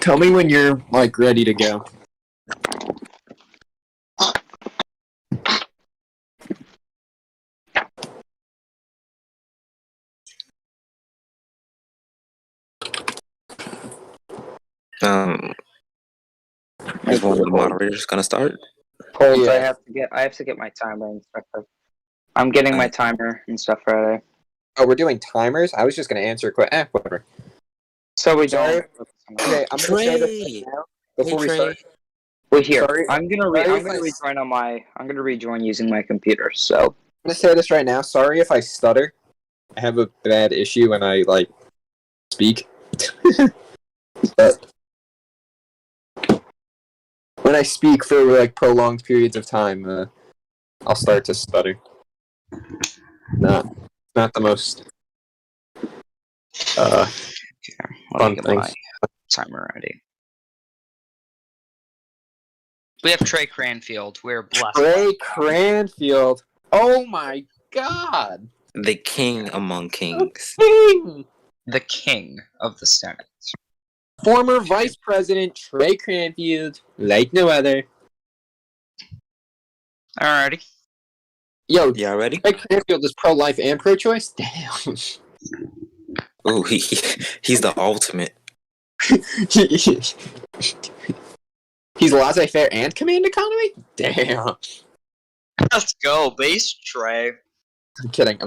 Tell me when you're, like, ready to go. Is one of the moderators gonna start? Hold, Yeah. I have to get my timer and stuff. I'm getting my timer and stuff ready. Oh, we're doing timers? I was just going to answer a question. Whatever. So we Sorry. don't. Okay, I'm going to say this right now before we start. Wait here. Sorry. I'm gonna rejoin using my computer. So I'm going to say this right now. Sorry if I stutter. I have a bad issue when I, like, speak. But when I speak for, like, prolonged periods of time, I'll start to stutter. Not the most fun get thing. my timer ready. We have Trey Cranfield. We're blessed. Trey Cranfield. Oh my god. The king among kings. King. The king of the Senate. Former Vice President Trey Cranfield, like no other. Alrighty. Yo, Y'all ready? Trey Cranfield is pro-life and pro-choice? Damn. Oh, he's the ultimate. He's laissez-faire and command economy? Damn. Let's go, base Trey. I'm kidding.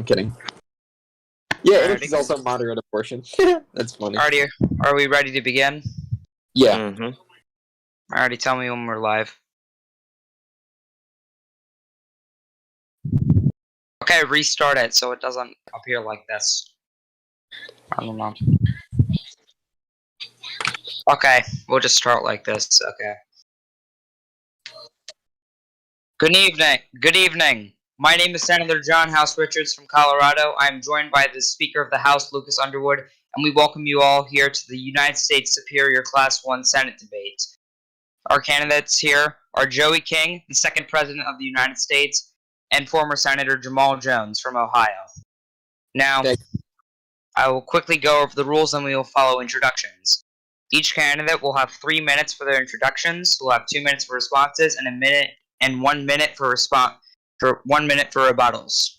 Yeah, and Alrighty. he's also moderate abortion. That's funny. Alrighty, are we ready to begin? Yeah. Mm-hmm. Alrighty, tell me when we're live. Okay, restart it so it doesn't appear like this. I don't know. Okay, we'll just start like this. Okay. Good evening. My name is Senator John House Richards from Colorado. I am joined by the Speaker of the House, Lucas Underwood, and we welcome you all here to the United States Superior Class 1 Senate debate. Our candidates here are Joey King, the second President of the United States, and former Senator Jamaal Jones from Ohio. Now, I will quickly go over the rules and we will follow introductions. Each candidate will have 3 minutes for their introductions, we'll have 2 minutes for responses, and 1 minute for 1 minute for rebuttals.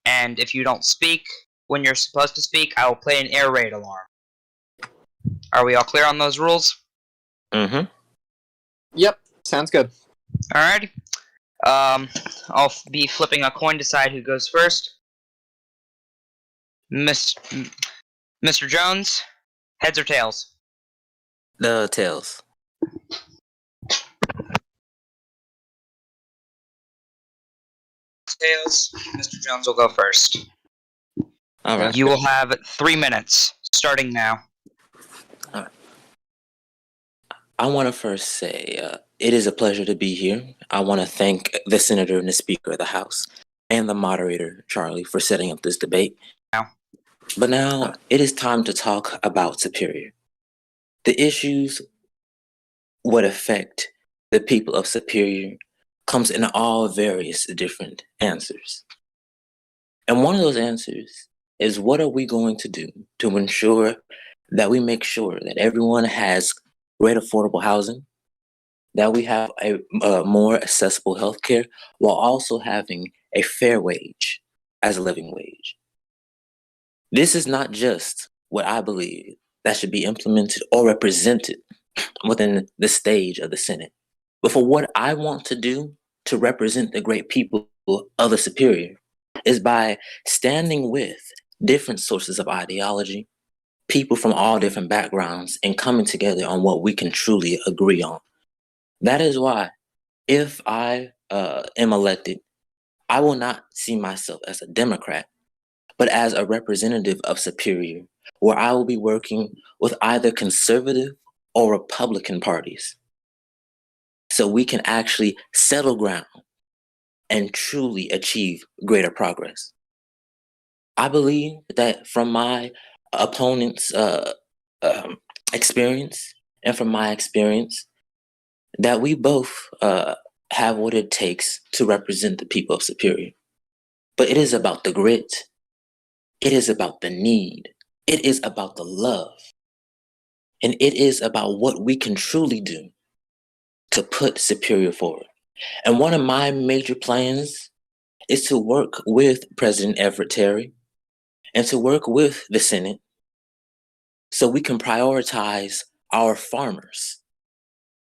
And if you don't speak when you're supposed to speak, I will play an air raid alarm. Are we all clear on those rules? Mm-hmm. Yep, sounds good. Alrighty. I'll be flipping a coin to decide who goes first. Mr. Jones, heads or tails? The tails. Tails. Mr. Jones will go first. All right. You will have 3 minutes, starting now. All right. I want to first say it is a pleasure to be here. I want to thank the Senator and the Speaker of the House and the moderator, Charlie, for setting up this debate. But now it is time to talk about Superior. The issues what affect the people of Superior comes in all various different answers. And one of those answers is, what are we going to do to ensure that we make sure that everyone has great affordable housing, that we have a more accessible healthcare, while also having a fair wage as a living wage? This is not just what I believe that should be implemented or represented within the stage of the Senate, but for what I want to do to represent the great people of the Superior is by standing with different sources of ideology, people from all different backgrounds, and coming together on what we can truly agree on. That is why, if I am elected, I will not see myself as a Democrat, but as a representative of Superior, where I will be working with either conservative or Republican parties, so we can actually settle ground and truly achieve greater progress. I believe that from my opponent's experience and from my experience, that we both have what it takes to represent the people of Superior. But it is about the grit. It is about the need. It is about the love. And it is about what we can truly do to put Superior forward. And one of my major plans is to work with President Everett Terry and to work with the Senate so we can prioritize our farmers,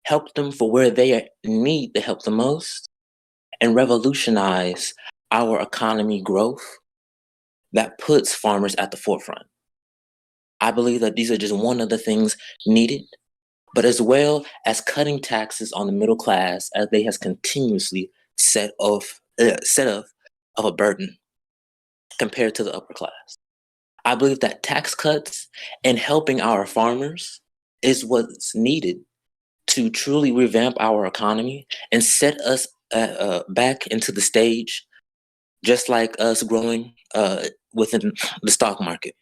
help them for where they need the help the most, and revolutionize our economy growth that puts farmers at the forefront. I believe that these are just one of the things needed, but as well as cutting taxes on the middle class as they has continuously set of a burden compared to the upper class. I believe that tax cuts and helping our farmers is what's needed to truly revamp our economy and set us back into the stage, just like us growing within the stock market.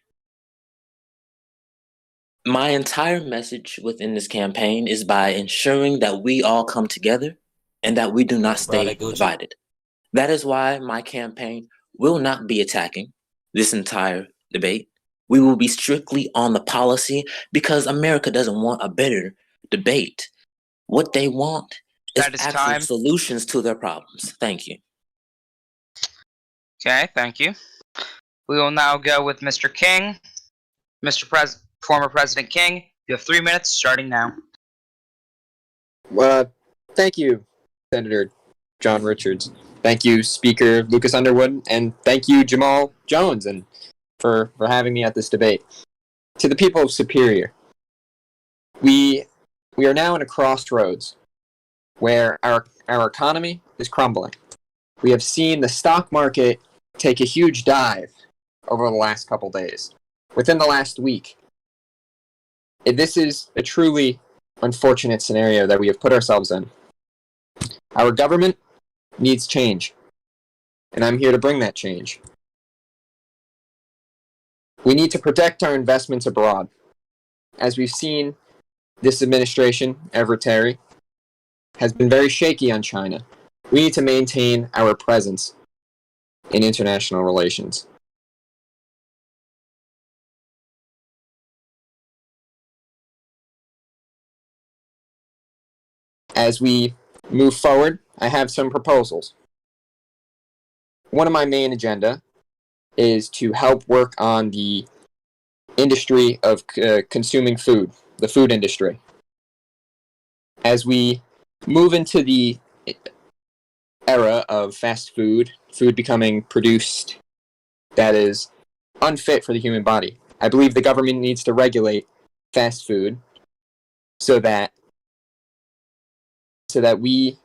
My entire message within this campaign is by ensuring that we all come together and that we do not stay divided. That is why my campaign will not be attacking this entire debate. We will be strictly on the policy because America doesn't want a bitter debate. What they want is That is actual time. solutions to their problems. Thank you. Okay, thank you. We will now go with Mr. King. Former President King, you have 3 minutes starting now. Thank you, Senator John Richards. Thank you, Speaker Lucas Underwood, and thank you, Jamaal Jones, and for having me at this debate. To the people of Superior, we are now in a crossroads where our economy is crumbling. We have seen the stock market take a huge dive over the last couple days, within the last week. This is a truly unfortunate scenario that we have put ourselves in. Our government needs change, and I'm here to bring that change. We need to protect our investments abroad. As we've seen, this administration, Everett Terry, has been very shaky on China. We need to maintain our presence in international relations. As we move forward, I have some proposals. One of my main agenda is to help work on the industry of consuming food, the food industry. As we move into the era of fast food, food becoming produced that is unfit for the human body, I believe the government needs to regulate fast food so that we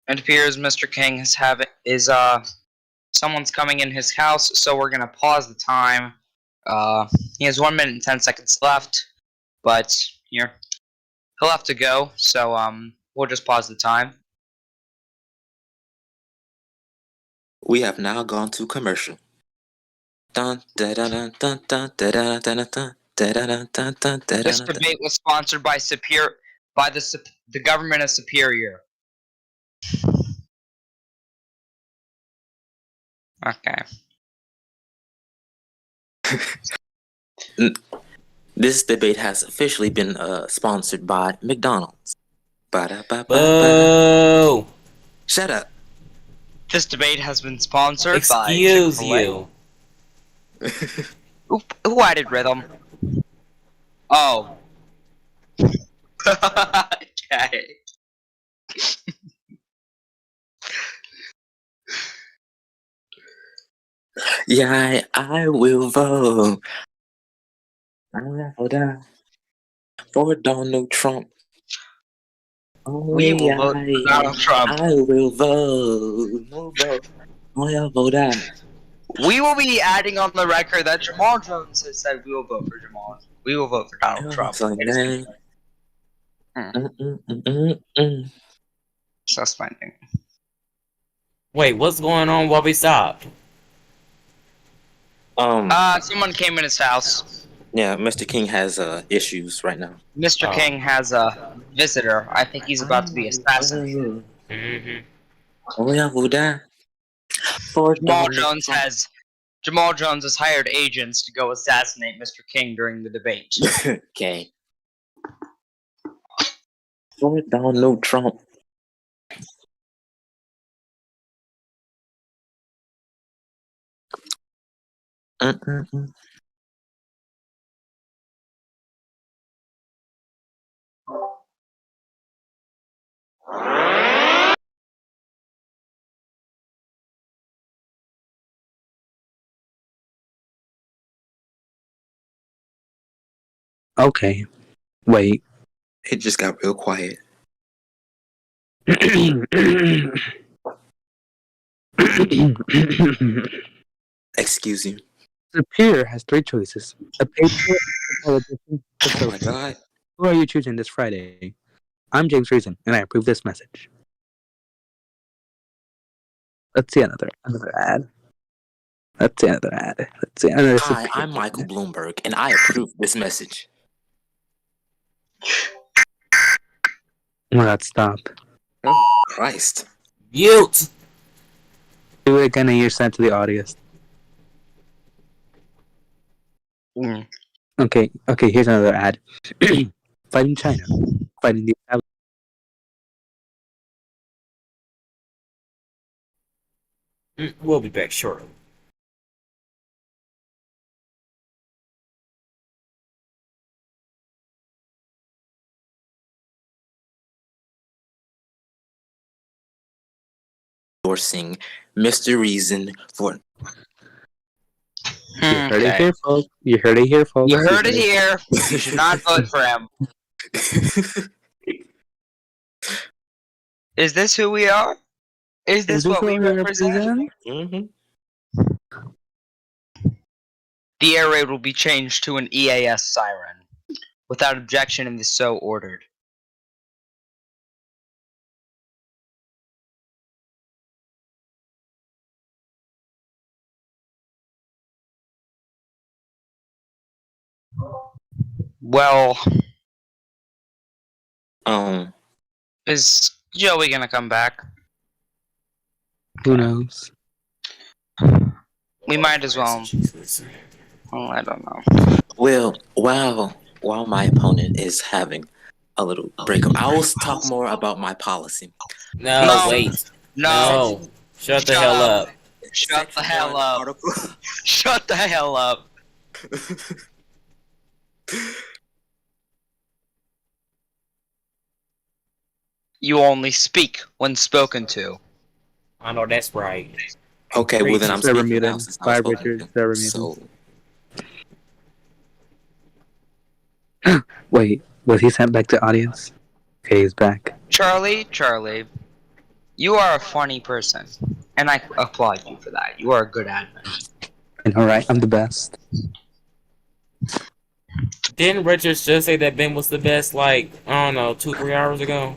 It appears Mr. King someone's coming in his house, so we're gonna pause the time. He has 1 minute and 10 seconds left, but here he'll have to go. So we'll just pause the time. We have now gone to commercial. Dun, da, da, dun, dun, dun, da, da, da, da, dun, da, da, dun, dun, dun, da, This da, da. debate was sponsored by the government of Superior. Okay. This debate has officially been sponsored by McDonald's. Ba-da-ba-ba-ba. Boo! Shut up. This debate has been sponsored by Excuse Chick-fil-A. you. Who added rhythm? Oh. Okay. Yeah, I will vote. I will vote for Donald Trump. We will vote for Donald Trump. I will vote. No vote. I will vote. We will be adding on the record that Jamaal Jones has said we will vote for Jamaal. We will vote for Donald Trump. Suspending. Wait, what's going on while we stopped? Someone came in his house. Yeah, Mr. King has issues right now. Mr. King has a visitor. I think he's about to be assassinated. Mm-hmm. Oh yeah, Buddha. For Jamal Jones has hired agents to go assassinate Mr. King during the debate. Okay. For Donald Trump. Mm-mm-mm. Okay. Wait. It just got real quiet. Excuse you. Superior has three choices: a patriot, a politician, a Oh my socialist. god. Who are you choosing this Friday? I'm James Reason, and I approve this message. Let's see another ad. Let's see another ad. Let's see another. Hi, I'm Michael Bloomberg, and I approve this message. Oh my God! Stop. Oh, Christ. Mute. Do it again, and you're sent to the audience. Mm. Okay. Here's another ad. Fighting China, fighting the. We'll be back shortly. Endorsing Mr. Reason for. You heard it here, folks. You heard it here, folks. You heard it here. You should not vote for him. Is this who we are? Is this what we represent? Mm-hmm. The air raid will be changed to an EAS siren. Without objection, and is so ordered. Well, is Joey gonna come back? Who knows? We might as well. Oh, I don't know. Well, while my opponent is having a little breakup, I will talk more about my policy. No, wait. No. Shut the hell up. Shut the hell up. Shut the hell up. You only speak when spoken to. I know that's right. Okay, well then I'm Server speaking now muted. since I was Bye, spoken Richard. to. Server So, muted. Wait, was he sent back to audience? Okay, he's back. Charlie, you are a funny person, and I applaud you for that. You are a good admin. I know, right? I'm the best. Didn't Richards just say that Ben was the best, like, I don't know, 2-3 hours ago?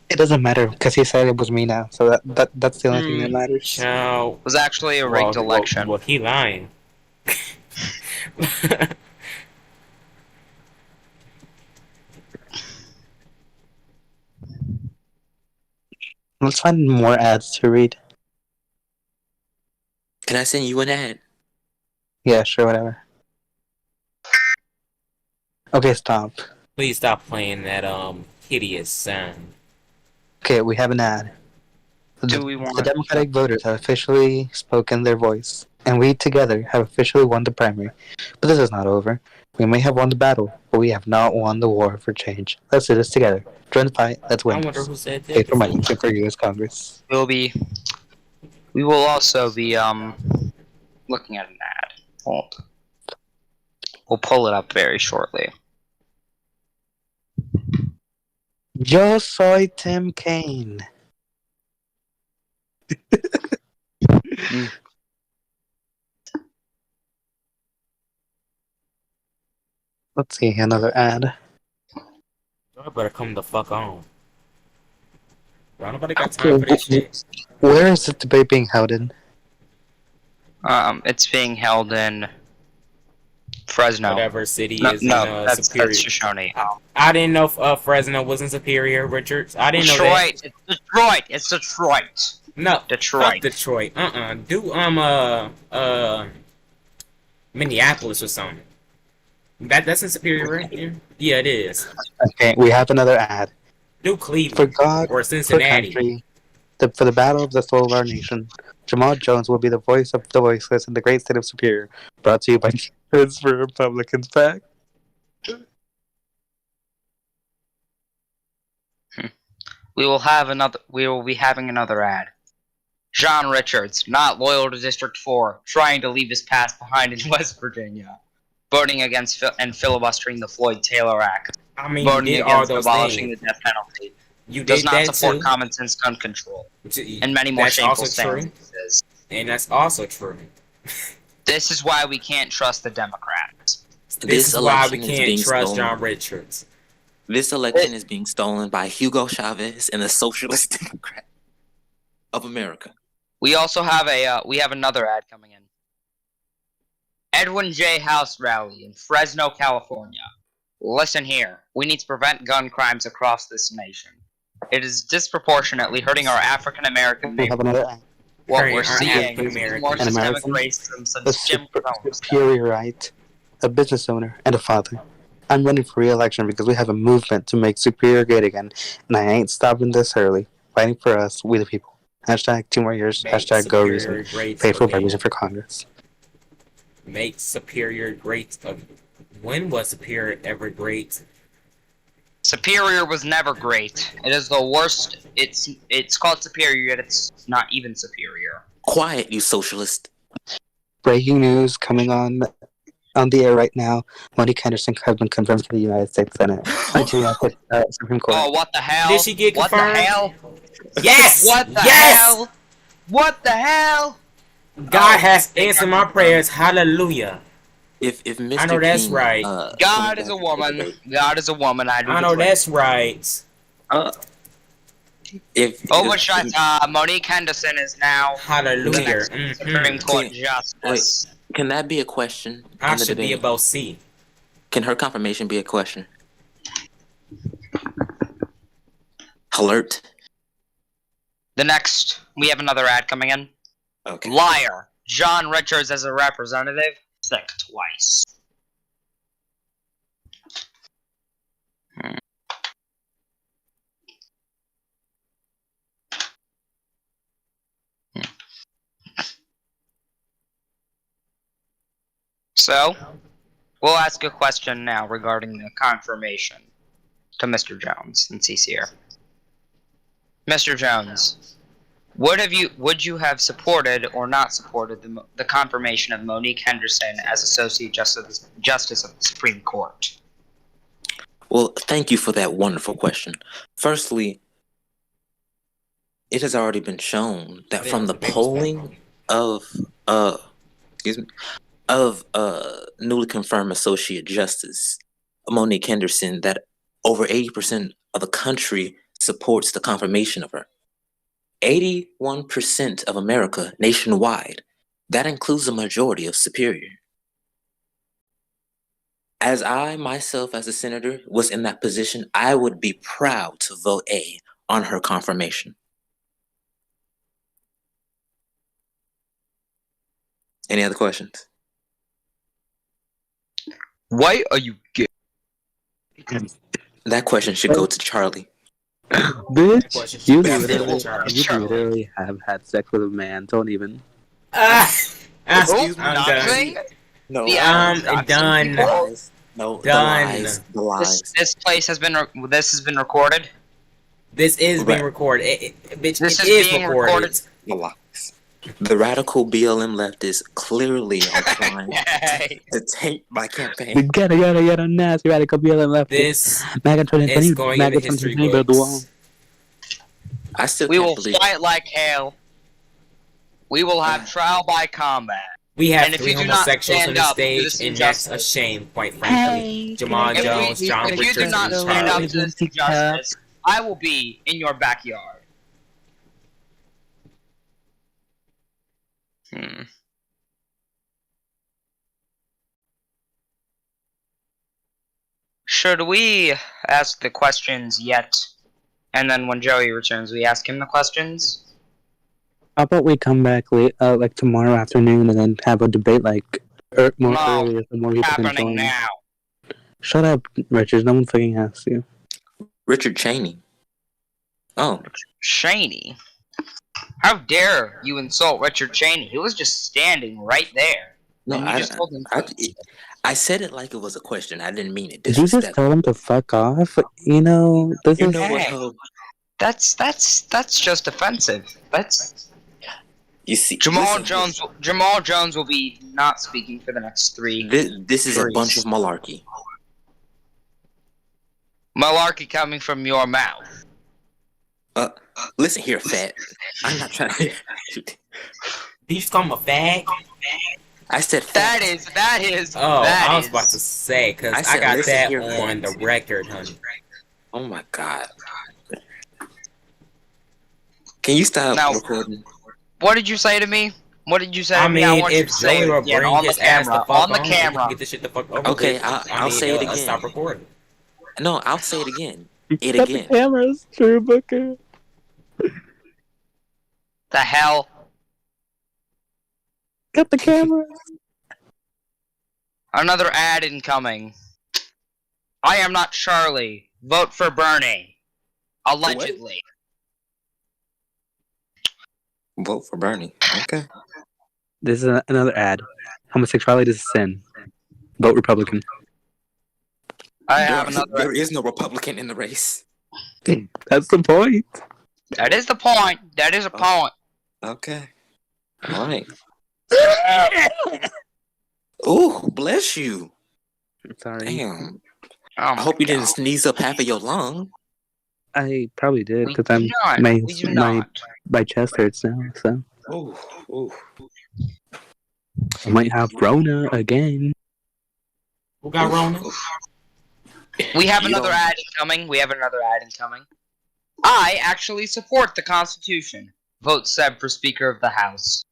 It doesn't matter because he said it was me now, so that's the only thing that matters. Chow. It was actually a rigged election. Well, he lying. Let's find more ads to read. can I send you an ad? Yeah, sure, whatever. Okay, stop. Please stop playing that hideous sound. Okay, we have an ad. The Democratic voters have officially spoken their voice, and we together have officially won the primary. But this is not over. We may have won the battle, but we have not won the war for change. Let's do this together. Join the fight. Let's win. I wonder who said that. Pay for money. Good for U.S. Congress. We will also be looking at an ad. Hold. We'll pull it up very shortly. Yo soy Tim Kaine. Let's see another ad. Y'all better come the fuck on. Y'all nobody got time for this shit. Where is the debate being held in? It's being held in Fresno. Whatever city No, is in that's Superior. Shoshone. I didn't know if Fresno was in Superior, Richards. I didn't know that. Detroit. It's Detroit. It's Detroit. No, Detroit. fuck Detroit. Do Minneapolis or something. That's in Superior, right? Yeah, it is. Okay, we have another ad. Do For Cleveland God, or for Cincinnati. country, for the battle of the soul of our nation, Jamaal Jones will be the voice of the voiceless in the great state of Superior. Brought to you by Kids for Republicans Pack. We will be having another ad. John Richards, not loyal to District 4, trying to leave his past behind in West Virginia. Voting against and filibustering the Floyd Taylor Act. I mean, Voting you did all against those abolishing things. the death penalty. You Does did not that support too. common sense gun control. And many more That's shameful also true. stances. And that's also true. This is why we can't trust the Democrats. This is why we election is can't being trust stolen. John Richards. This election is being stolen by Hugo Chavez and the Socialist Democrat of America. We also have another ad coming in. Edwin J. House rally in Fresno, California. Listen here. We need to prevent gun crimes across this nation. It is disproportionately hurting our African American We have neighbors. another ad. What Hurting we're our seeing African is Americans. more An systemic American, racism A since Jim Crow. superiorite, a business owner, and a father. I'm running for re-election because we have a movement to make Superior great again, and I ain't stopping this early. Fighting for us, we the people. Hashtag 2 more years. Make Hashtag go Superior reason. great Pay for again. reason for Congress. Make Superior great. When was Superior ever great? Superior was never great. It is the worst. It's called Superior, yet it's not even superior. Quiet, you socialist. Breaking news coming on the air right now. Monique Henderson has been confirmed to the United States Senate. Supreme Court. Oh, what the hell? Did she get What the confirmed? hell? Yes! What the Yes! hell? What the hell? God has answered my prayers. Hallelujah. If Mr. I know that's King, right. God is a woman. God is a woman. I do I know declare. that's right. if Monique Henderson is now the Hallelujah. next Supreme Court Justice. can that be a question I in the should be debate? about C. Can her confirmation be a question? Alert. We have another ad coming in. Okay. Liar. John Richards as a representative. Sick twice. So, we'll ask a question now regarding the confirmation to Mr. Jones, since he's here. Mr. Jones, would you have supported or not supported the confirmation of Monique Henderson as Associate Justice of the Supreme Court? Well, thank you for that wonderful question. Firstly, it has already been shown that from the polling of newly confirmed Associate Justice Monique Henderson that over 80% of the country supports the confirmation of her. 81% of America nationwide. That includes a majority of Superior. As I, myself, as a senator, was in that position, I would be proud to vote A on her confirmation. Any other questions? Why are you gay? That question should go to Charlie. Bitch, you Charlie. literally have had sex with a man. Don't even. Excuse me. I'm done. Nothing? No, Done. No, Done. The lies. This has been recorded. This is being Right. recorded. Bitch, This it is is being recorded. The lies. The radical BLM leftists clearly are trying to taint my campaign. Get a nasty radical BLM left. This MAGA is 2020, going MAGA into history 2020, build the wall. books. I still We can't will believe fight like hell. We will have trial by combat. We have And if 3 you do not homosexuals on stand the up to stage, this and that's a injustice- shame, quite frankly. Jamal If Jones, John if Richards, you do not and stand up Charlie. to this injustice, I will be in your backyard. should we ask the questions yet? And then when Joey returns, we ask him the questions? How about we come back late, like tomorrow afternoon, and then have a debate more earlier so more people can Happening join. now. Shut up, Richard. No one fucking asks you. Richard Cheney. Oh. Cheney? How dare you insult Richard Cheney? He was just standing right there. No, And you just told him I said it like it was a question. I didn't mean it. Did you just tell him to fuck off? You know, this You is... know what, Hey. Hope? That's just offensive. That's You see, Jamaal listen, Jones will be not speaking for the next 3. This is a bunch of malarkey. Malarkey coming from your mouth. Listen here, fat. I'm not trying to. Did you just call him a fag? I said fat. That is. Oh, that I was is- about to say, because I I said, got listen that here, on the fans. record, honey. Oh my god. Can you stop Now- recording? What did you say to me? What did you say I to me? I mean, want you if to say Joey it will again, bring on the his ass the camera. fuck On the on, we can camera. get this shit the fuck over Okay, with. I'll say it again. Stop recording. No, I'll say it again. It Cut again. the cameras, True Booker. The hell? Cut the cameras. Another ad incoming. I am not Charlie. Vote for Bernie. Allegedly. Vote for Bernie. Okay. This is another ad. Homosexuality is a sin. Vote Republican. I have another. There is no Republican in the race. That's the point. That is the point. That is a point. Okay. All right. Ooh, bless you. Sorry. Damn. Oh I my hope you didn't God. sneeze up half of your lung. I probably did We because do not. We do not. my chest hurts now, so Ooh, ooh. I might have Rona again. Who got Rona? We have You another don't- ad incoming. I actually support the Constitution. Vote Seb for Speaker of the House.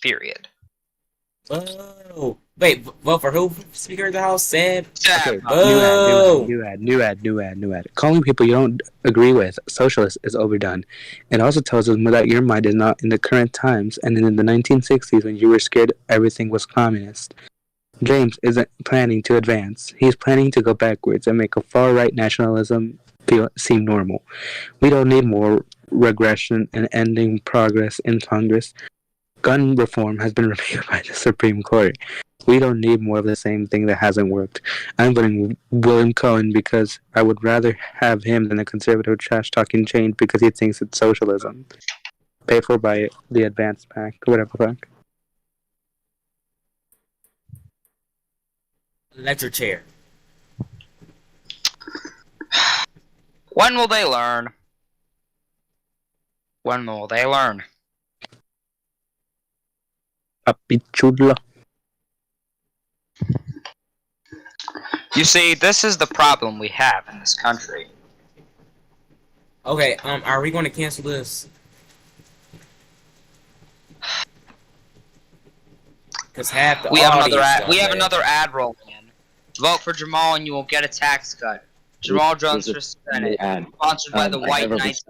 Period. Oh, wait, vote for who? Speaker of the House said. Seb. Okay, Oh. new ad. Calling people you don't agree with socialist is overdone. It also tells us that your mind is not in the current times and in the 1960s when you were scared everything was communist. James isn't planning to advance. He's planning to go backwards and make a far-right nationalism seem normal. We don't need more regression and ending progress in Congress. Gun reform has been repealed by the Supreme Court. We don't need more of the same thing that hasn't worked. I'm voting William Cohen because I would rather have him than a conservative trash-talking change because he thinks it's socialism. Paid for by the Advance PAC, whatever the fuck. Electric chair. When will they learn? When will they learn? Papi chulo. You see, this is the problem we have in this country. Okay, are we going to cancel this? Because half the We have audience another ad. don't We have know. another ad rolling in. Vote for Jamaal and you will get a tax cut. Jamaal Jones for Senate, sponsored by the White Knights.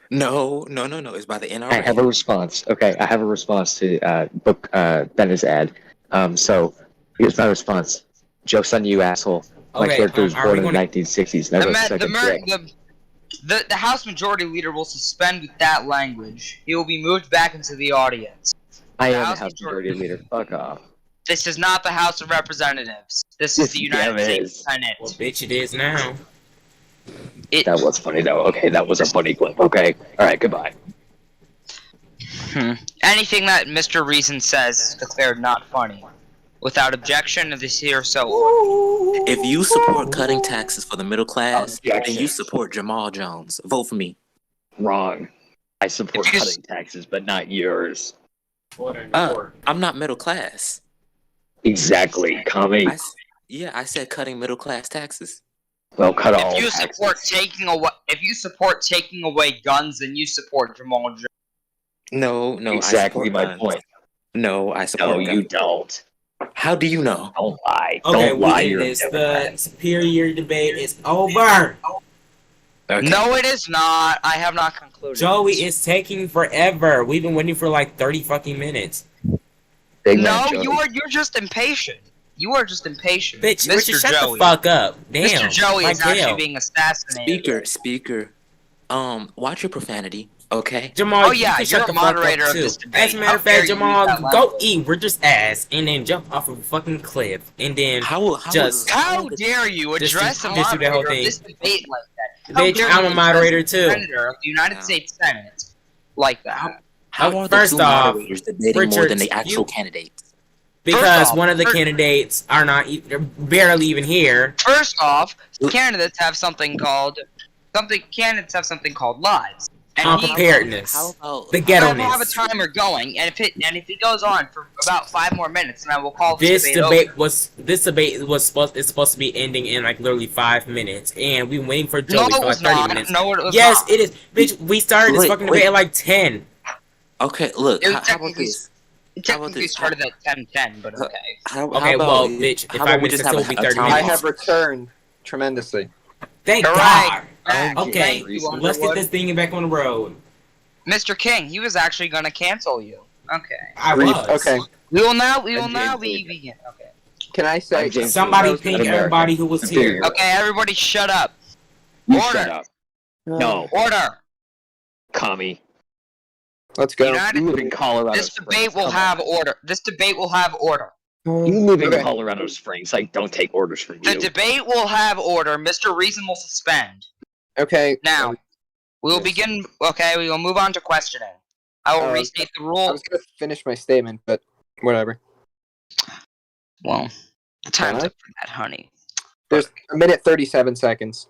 No. It's by the NRA. I have a response. Okay, I have a response to book Bennett's ad. So here's my response. Joke's on you, asshole. My Okay, character was are born we in the gonna- 1960s. Never suck a dick. The House Majority Leader will suspend with that language. He will be moved back into the audience. I am the House House Majority Leader. Fuck off. This is not the House of Representatives. This is the Damn United it States is. Senate. Well, bitch, it is now. That was funny though. Okay, that was a funny clip. Okay, all right, goodbye. Anything that Mr. Reason says is declared not funny. Without objection, it is here so. If you support cutting taxes for the middle class, then Objection. you support Jamaal Jones. Vote for me. Wrong. I support If you- cutting taxes, but not yours. I'm not middle class. Exactly, commie. I said cutting middle class taxes. Well, cut all If you taxes. support taking away guns, then you support Jamal Jones. No. Exactly I support my guns. point. No, I support No, guns. you don't. How do you know? Don't lie. Okay, Don't lie. we You're end a this. The Democrat. superior debate is over. Okay. No, it is not. I have not concluded. Joey this. is taking forever. We've been waiting for like 30 fucking minutes. Big man, No, Joey. you're just impatient. You are just impatient, Bitch, Mr. Richard, shut the Joey. fuck up. Damn. Mr. Joey is Miguel. actually being assassinated. Speaker. Watch your profanity, okay? Jamal, Oh, yeah, you can shut you're the a fuck moderator up of too. this debate. As a matter How of dare fact, you use Jamal, that go level? eat Richard's ass and then jump off of a fucking cliff and then How dare you Just address do- a just do the whole moderator of thing. this debate like that? How Bitch, dare I'm you a address moderator the too. Senator of the United States Senate like that? How are the First two off, moderators debating more Richard, than the actual you- candidates? Because off, one of the candidates are not they're barely even here. First off, candidates have something called lives. And Unpreparedness. How about The I ghetto-ness. have a timer going, and if it goes on for about 5 more minutes, then I will call This debate debate over. is supposed to be ending in like literally 5 minutes, and we've been waiting for No, Joey it for like was 30 not. minutes. No, it was Yes, not. it is. Bitch, we started this Wait, fucking wait. debate at like 10. Okay, look. It was How about technically- this? It How about technically this? started at 10:10, but okay. How Okay, about, well, bitch, if how 5 about we minutes, just it have still a be 30 timer? I minutes. have returned tremendously. Thank All God. right. Back. Okay, Thank you, let's get Underwood. this thing back on the road. Mr. King, he was actually going to cancel you. Okay. I Brief. was. Okay. We will now James begin. Okay. Can I say I'm James Somebody Woods, ping an American. everybody who was Superior. here. Okay, everybody shut up. You Order. shut up. No, Order. commie. Let's go. United- You live in Colorado This Springs. debate will Come have on. order. This debate will have order. You live in Okay. Colorado Springs. I don't take orders from The you. debate will have order. Mr. Reason will suspend. Okay. Now, we will Yes. begin. Okay, we will move on to questioning. I will restate the I rule. was gonna finish my statement, but whatever. Well, the time's Huh? up for that, honey. There's a minute 37 seconds.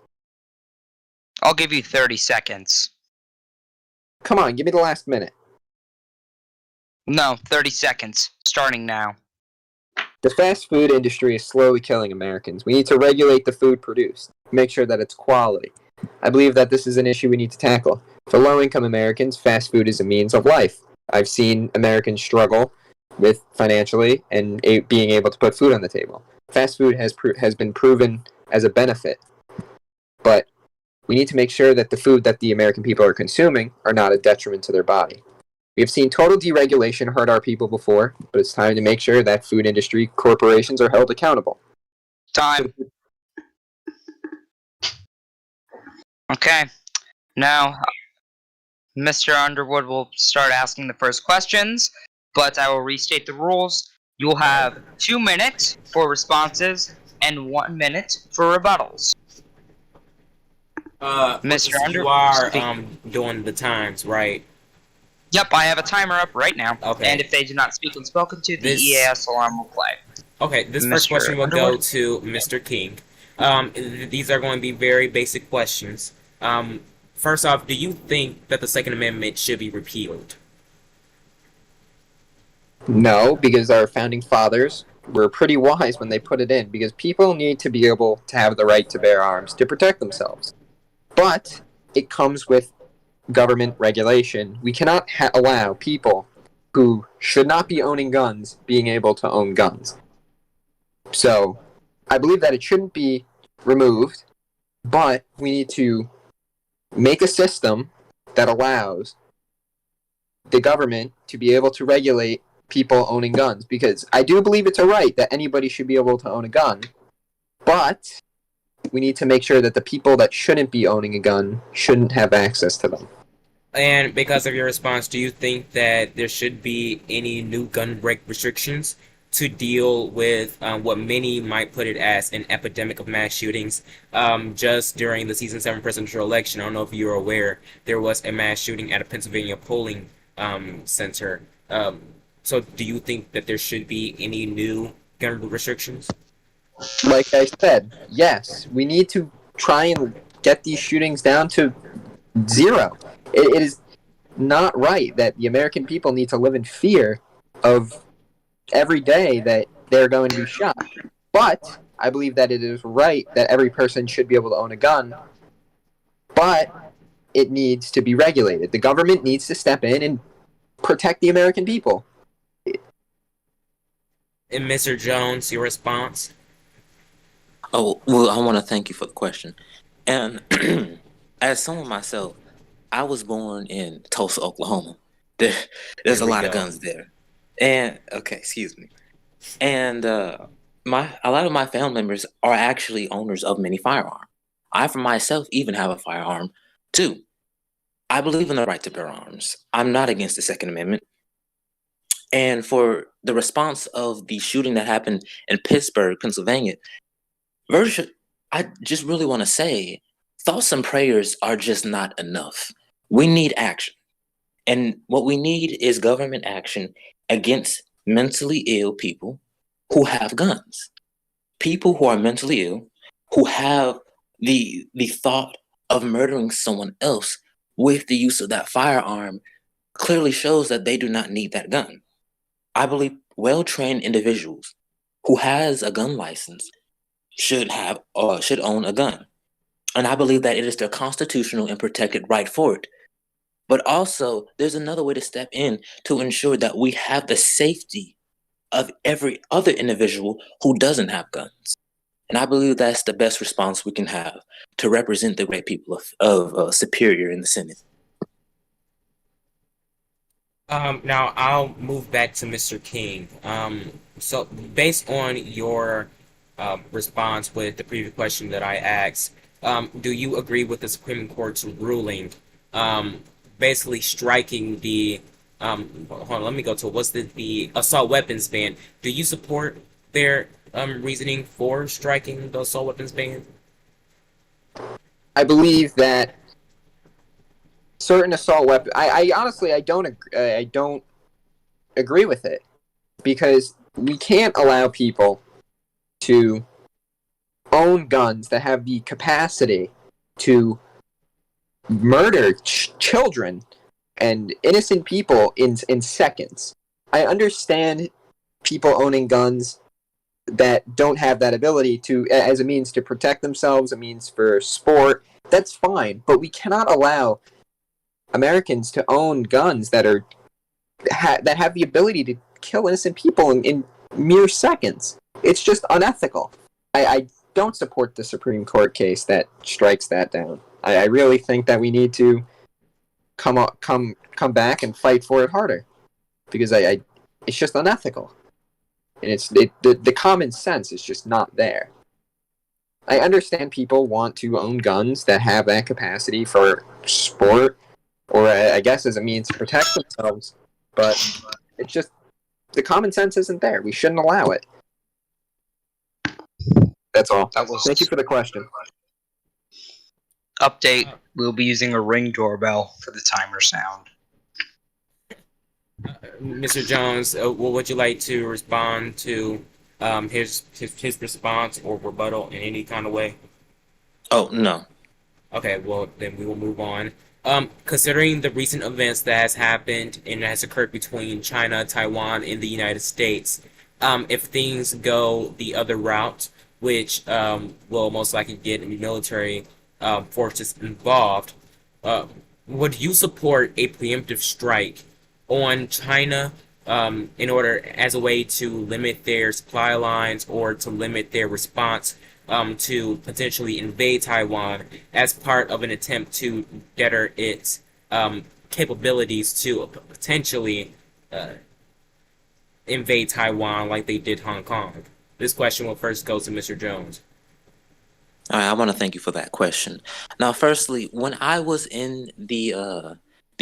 I'll give you 30 seconds. Come on, give me the last minute. No, 30 seconds. Starting now. The fast food industry is slowly killing Americans. We need to regulate the food produced, make sure that it's quality. I believe that this is an issue we need to tackle. For low-income Americans, fast food is a means of life. I've seen Americans struggle with financially and being able to put food on the table. Fast food has been proven as a benefit, but we need to make sure that the food that the American people are consuming are not a detriment to their body. We have seen total deregulation hurt our people before, but it's time to make sure that food industry corporations are held accountable. Time. Okay. Now, Mr. Underwood will start asking the first questions, but I will restate the rules. You'll have 2 minutes for responses and 1 minute for rebuttals. Mr. You Underwood, are speak. doing the times, right? Yep, I have a timer up right now. Okay. And if they do not speak when spoken to, the This- EAS alarm will play. Okay, this Mr. first question will go Underwood? to Mr. King. These are going to be very basic questions. First off, do you think that the Second Amendment should be repealed? No, because our founding fathers were pretty wise when they put it in, because people need to be able to have the right to bear arms to protect themselves. But it comes with government regulation. We cannot allow people who should not be owning guns being able to own guns. So, I believe that it shouldn't be removed, but we need to make a system that allows the government to be able to regulate people owning guns, because I do believe it's a right that anybody should be able to own a gun, but we need to make sure that the people that shouldn't be owning a gun shouldn't have access to them. And because of your response, do you think that there should be any new gun restrictions to deal with what many might put it as an epidemic of mass shootings? Just during the Season 7 presidential election, I don't know if you're aware, there was a mass shooting at a Pennsylvania polling center. So do you think that there should be any new gun restrictions? Like I said, yes, we need to try and get these shootings down to zero. It is not right that the American people need to live in fear of every day that they're going to be shot. But I believe that it is right that every person should be able to own a gun, but it needs to be regulated. The government needs to step in and protect the American people. And Mr. Jones, your response? Oh, well, I want to thank you for the question. And as someone myself, I was born in Tulsa, Oklahoma. There, there's Here a we lot of go. guns there. And okay, excuse me. And a lot of my family members are actually owners of many firearms. I, for myself, even have a firearm too. I believe in the right to bear arms. I'm not against the Second Amendment. And for the response of the shooting that happened in Pittsburgh, Pennsylvania, Virgil, I just really want to say, thoughts and prayers are just not enough. We need action. And what we need is government action against mentally ill people who have guns. People who are mentally ill, who have the thought of murdering someone else with the use of that firearm clearly shows that they do not need that gun. I believe well-trained individuals who has a gun license should own a gun. And I believe that it is their constitutional and protected right for it. But also, there's another way to step in to ensure that we have the safety of every other individual who doesn't have guns. And I believe that's the best response we can have to represent the great people of Superior in the Senate. Now I'll move back to Mr. King. So based on your response with the previous question that I asked, do you agree with the Supreme Court's ruling, basically striking the hold on, let me go to what's the assault weapons ban? Do you support their reasoning for striking the assault weapons ban? I believe that certain assault weapons. I honestly I don't agree with it, because we can't allow people to own guns that have the capacity to murder children and innocent people in seconds. I understand people owning guns that don't have that ability to, as a means to protect themselves, a means for sport. That's fine, but we cannot allow Americans to own guns that are that have the ability to kill innocent people in mere seconds. It's just unethical. I don't support the Supreme Court case that strikes that down. I really think that we need to come back and fight for it harder, because it's just unethical, and the common sense is just not there. I understand people want to own guns that have that capacity for sport, or I guess as a means to protect themselves, but it's just the common sense isn't there. We shouldn't allow it. That's all. Thank you for the question. Update: we'll be using a Ring doorbell for the timer sound. Mr. Jones, what would you like to respond to his response or rebuttal in any kind of way? Oh, no. Okay, well, then we will move on. Considering the recent events that has happened and has occurred between China, Taiwan, and the United States, if things go the other route, which will most likely get military forces involved, would you support a preemptive strike on China in order as a way to limit their supply lines or to limit their response to potentially invade Taiwan as part of an attempt to better its capabilities to potentially invade Taiwan like they did Hong Kong? This question will first go to Mr. Jones. All right, I want to thank you for that question. Now, firstly, when I was in the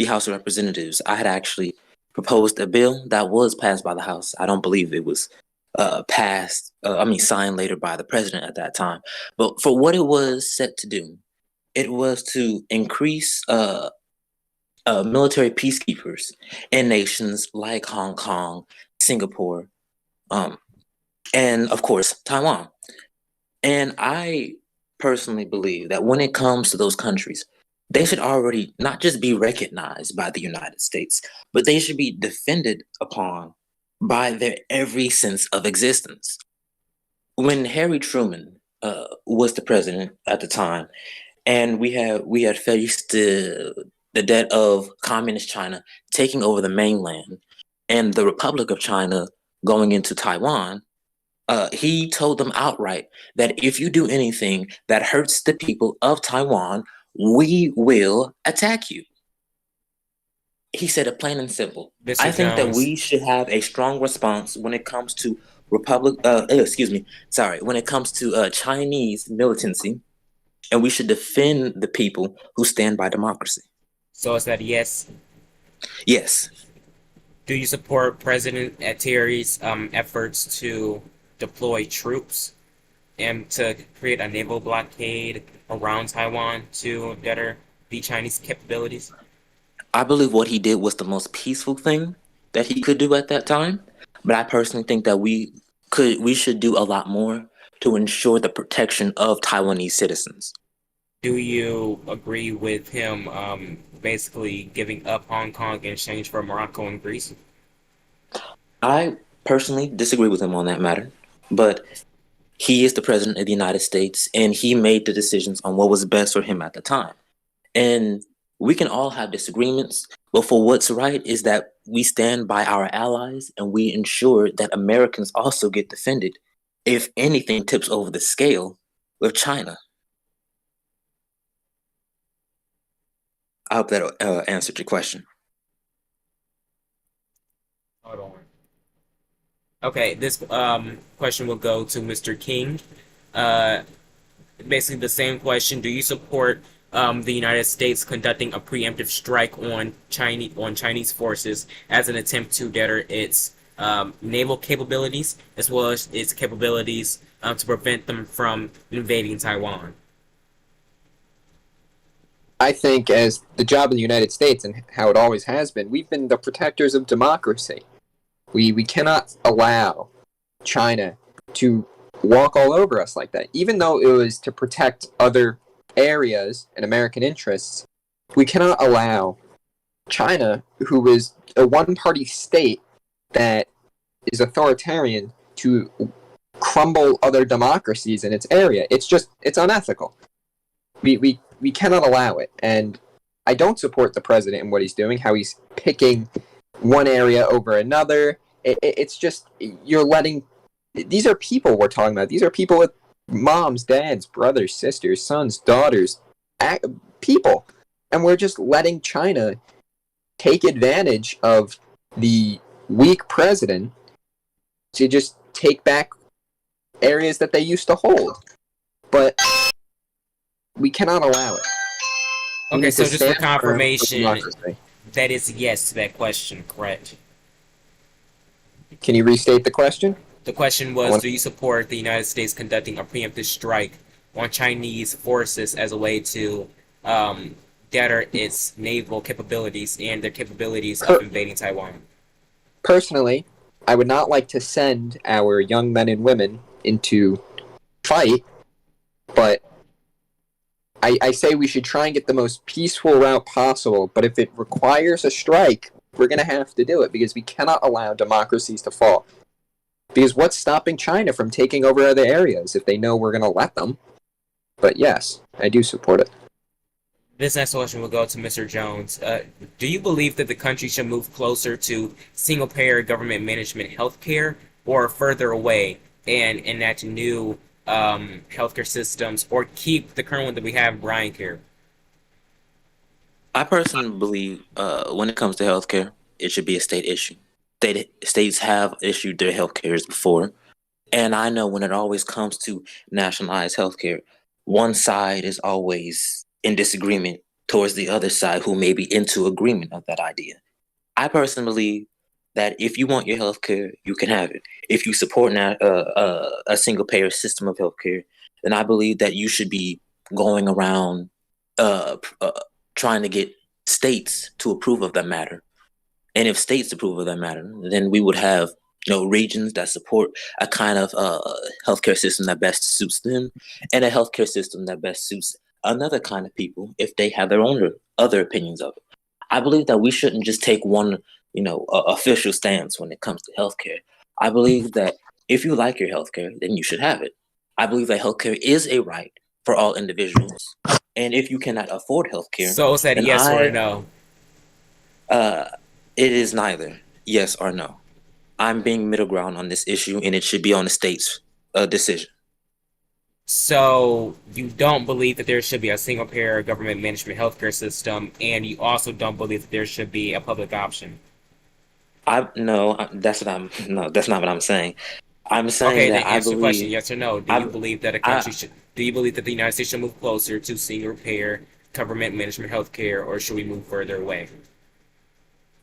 House of Representatives, I had actually proposed a bill that was passed by the House. I don't believe it was signed later by the president at that time. But for what it was set to do, it was to increase military peacekeepers in nations like Hong Kong, Singapore, and of course, Taiwan. And I personally believe that when it comes to those countries, they should already not just be recognized by the United States, but they should be defended upon by their every sense of existence. When Harry Truman was the president at the time, and we had faced the debt of communist China taking over the mainland, and the Republic of China going into Taiwan, he told them outright that if you do anything that hurts the people of Taiwan, we will attack you. He said it plain and simple. Mr. I think that Jones. we should have a strong response when it comes to when it comes to Chinese militancy, and we should defend the people who stand by democracy. So is that yes? Yes. Do you support President Terry's efforts to deploy troops and to create a naval blockade around Taiwan to better the Chinese capabilities? I believe what he did was the most peaceful thing that he could do at that time, but I personally think that we should do a lot more to ensure the protection of Taiwanese citizens. Do you agree with him basically giving up Hong Kong in exchange for Morocco and Greece? I personally disagree with him on that matter, but he is the president of the United States, and he made the decisions on what was best for him at the time. And we can all have disagreements, but for what's right is that we stand by our allies and we ensure that Americans also get defended if anything tips over the scale with China. I hope that answered your question. Hold on. Okay, this question will go to Mr. King. Basically the same question. Do you support the United States conducting a preemptive strike on Chinese forces as an attempt to better its naval capabilities as well as its capabilities to prevent them from invading Taiwan? I think as the job of the United States and how it always has been, we've been the protectors of democracy. We cannot allow China to walk all over us like that. Even though it was to protect other areas and American interests, we cannot allow China, who is a one-party state that is authoritarian, to crumble other democracies in its area. It's unethical. We cannot allow it. And I don't support the president and what he's doing, how he's picking one area over another. It's just, you're letting, these are people we're talking about. These are people with moms, dads, brothers, sisters, sons, daughters, people. And we're just letting China take advantage of the weak president to just take back areas that they used to hold. But we cannot allow it. Okay, so just for stand confirmation, democracy. that is yes to that question, correct? Can you restate the question? The question was, do you support the United States conducting a preemptive strike on Chinese forces as a way to better its naval capabilities and their capabilities of invading Taiwan? Personally, I would not like to send our young men and women into fight, but I say we should try and get the most peaceful route possible, but if it requires a strike, we're going to have to do it, because we cannot allow democracies to fall. Because what's stopping China from taking over other areas if they know we're going to let them? But yes, I do support it. This next question will go to Mr. Jones. Do you believe that the country should move closer to single-payer government management healthcare or further away and enact new healthcare systems, or keep the current one that we have, Brian Care? I personally believe when it comes to healthcare, it should be a state issue. States have issued their healthcares before, and I know when it always comes to nationalized healthcare, one side is always in disagreement towards the other side who may be into agreement of that idea. I personally believe that if you want your healthcare, you can have it. If you support a single-payer system of healthcare, then I believe that you should be going around trying to get states to approve of that matter. And if states approve of that matter, then we would have regions that support a kind of healthcare system that best suits them, and a healthcare system that best suits another kind of people if they have their own other opinions of it. I believe that we shouldn't just take one official stance when it comes to healthcare. I believe that if you like your healthcare, then you should have it. I believe that healthcare is a right for all individuals. And if you cannot afford healthcare, so is that a yes or a no? It is neither yes or no. I'm being middle ground on this issue, and it should be on the state's decision. So you don't believe that there should be a single payer government management healthcare system, and you also don't believe that there should be a public option. That's not what I'm saying. I'm saying Okay, that then I answer the question, believe yes or no. Do I, you believe that a country should? Do you believe that the United States should move closer to single payer government management healthcare, or should we move further away?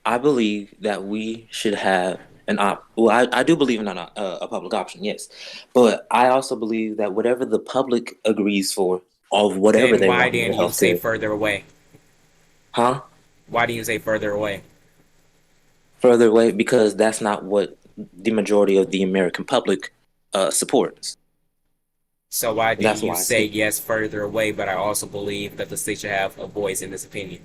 I believe that we should have an op. Well, I do believe in a public option, yes, but I also believe that whatever the public agrees for, of whatever Then they why want in their didn't you say healthcare, further away? huh? Why didn't you say further away? Further away because that's not what the majority of the American public supports. So why didn't That's you why I say said yes further away? But I also believe that the state should have a voice in this opinion.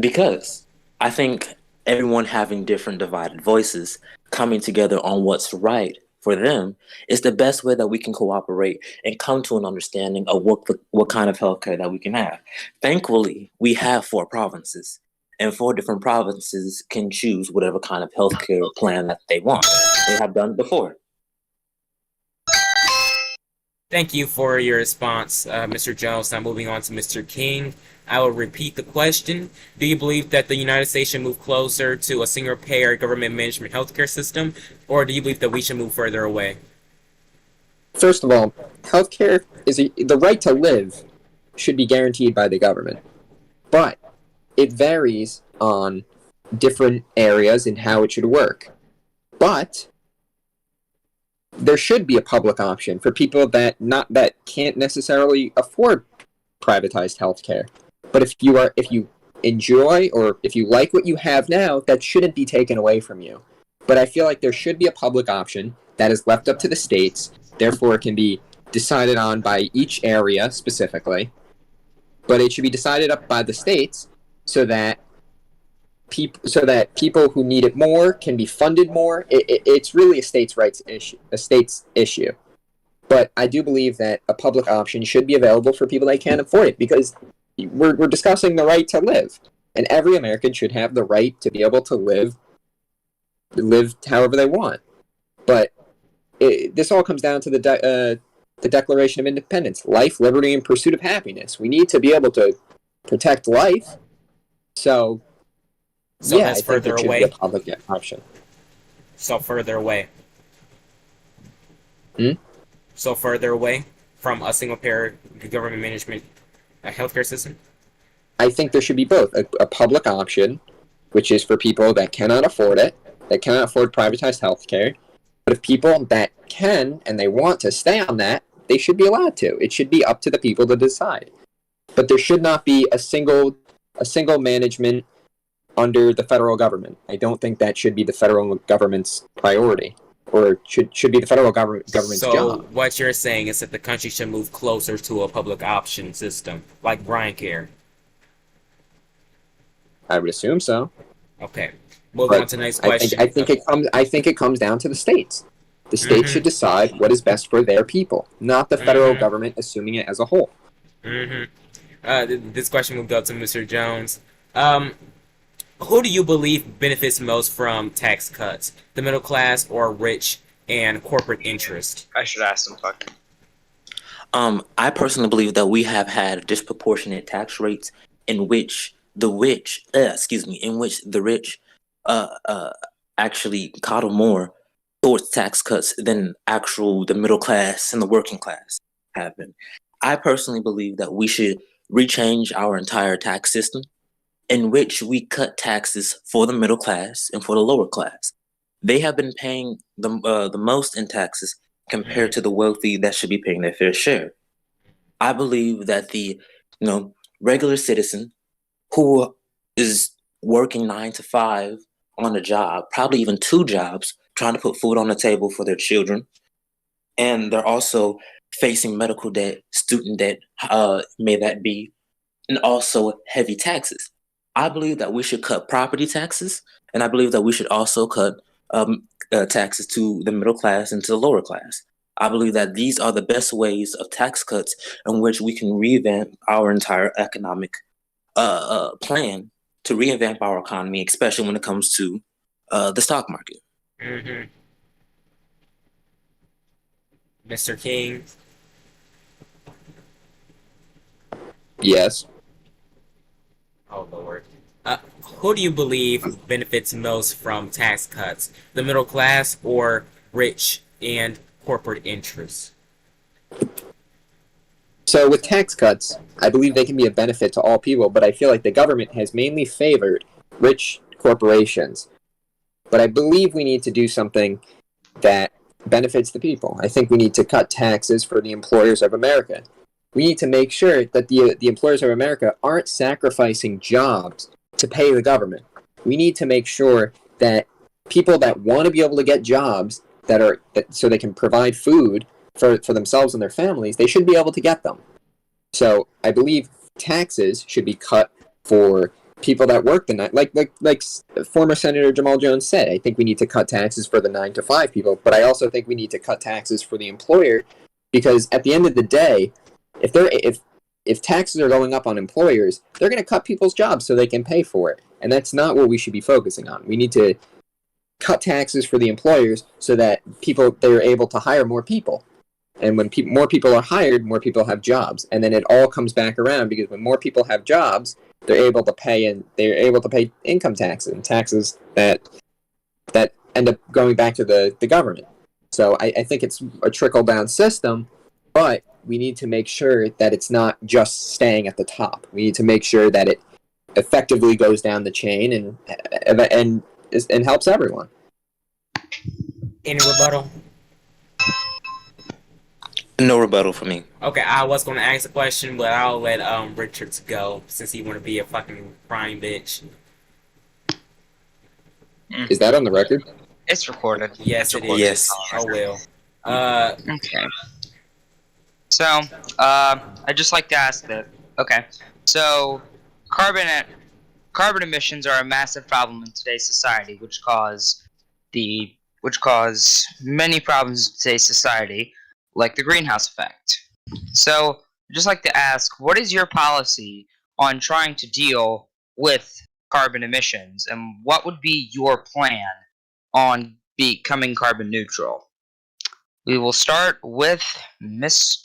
because I think everyone having different divided voices coming together on what's right for them is the best way that we can cooperate and come to an understanding of what kind of healthcare that we can have. Thankfully, we have 4 provinces, and 4 different provinces can choose whatever kind of healthcare plan that they want. They have done it before. Thank you for your response, Mr. Jones. Now moving on to Mr. King. I will repeat the question. Do you believe that the United States should move closer to a single payer government management healthcare system, or do you believe that we should move further away? First of all, healthcare is the right to live should be guaranteed by the government, but it varies on different areas and how it should work. But there should be a public option for people that can't necessarily afford privatized healthcare. But if you enjoy or if you like what you have now, that shouldn't be taken away from you. But I feel like there should be a public option that is left up to the states, therefore it can be decided on by each area specifically. But it should be decided up by the states so that people who need it more can be funded more. It's really a states' rights issue, But I do believe that a public option should be available for people that can't afford it, because we're discussing the right to live, and every American should have the right to be able to live however they want. But this all comes down to the Declaration of Independence: life, liberty, and pursuit of happiness. We need to be able to protect life. So yeah, that's I think further there should away. be a public option. So further away. Hmm? So further away from a single payer government management healthcare system. I think there should be both a public option, which is for people that cannot afford it, that cannot afford privatized healthcare. But if people that can and they want to stay on that, they should be allowed to. It should be up to the people to decide. But there should not be a single management under the federal government. I don't think that should be the federal government's priority, or should be the federal government's So job. what you're saying is that the country should move closer to a public option system, like Brian Care. I would assume so. Okay. Moving on to the next question. I think it comes down to the states. The states should decide what is best for their people, not the federal government assuming it as a whole. This question will go to Mr. Jones. Who do you believe benefits most from tax cuts? The middle class or rich and corporate interest? I should ask some fucking. I personally believe that we have had disproportionate tax rates in which the rich actually coddle more towards tax cuts than the middle class and the working class have been. I personally believe that we should rechange our entire tax system in which we cut taxes for the middle class and for the lower class. They have been paying the most in taxes compared to the wealthy that should be paying their fair share. I believe that the regular citizen who is working 9 to 5 on a job, probably even 2 jobs, trying to put food on the table for their children, and they're also facing medical debt, student debt, may that be, and also heavy taxes. I believe that we should cut property taxes, and I believe that we should also cut taxes to the middle class and to the lower class. I believe that these are the best ways of tax cuts in which we can revamp our entire economic plan to revamp our economy, especially when it comes to the stock market. Mm-hmm. Mr. King. Yes. Oh Lord. Who do you believe benefits most from tax cuts? The middle class or rich and corporate interests? So with tax cuts, I believe they can be a benefit to all people, but I feel like the government has mainly favored rich corporations. But I believe we need to do something that benefits the people. I think we need to cut taxes for the employers of America. We need to make sure that the employers of America aren't sacrificing jobs to pay the government. We need to make sure that people that want to be able to get jobs so they can provide food for themselves and their families, they should be able to get them. So I believe taxes should be cut for people that work the night, like former Senator Jamaal Jones said. I think we need to cut taxes for the 9 to 5 people, but I also think we need to cut taxes for the employer, because at the end of the day, if taxes are going up on employers, they're going to cut people's jobs so they can pay for it, and that's not what we should be focusing on. We need to cut taxes for the employers so that they're able to hire more people. And when more people are hired, more people have jobs, and then it all comes back around, because when more people have jobs, they're able to pay income taxes and taxes that end up going back to the government. So I think it's a trickle down system, but we need to make sure that it's not just staying at the top. We need to make sure that it effectively goes down the chain and helps everyone. Any rebuttal? No rebuttal for me. Okay, I was going to ask a question, but I'll let Richards go since he want to be a fucking crying bitch. Is that on the record? It's recorded. Yes, It's it recorded. is. Yes. Oh well. Okay. So, I'd just like to ask that. Okay. So, carbon emissions are a massive problem in today's society, which cause many problems in today's society, like the greenhouse effect. So, I'd just like to ask, what is your policy on trying to deal with carbon emissions, and what would be your plan on becoming carbon neutral? We will start with Mr.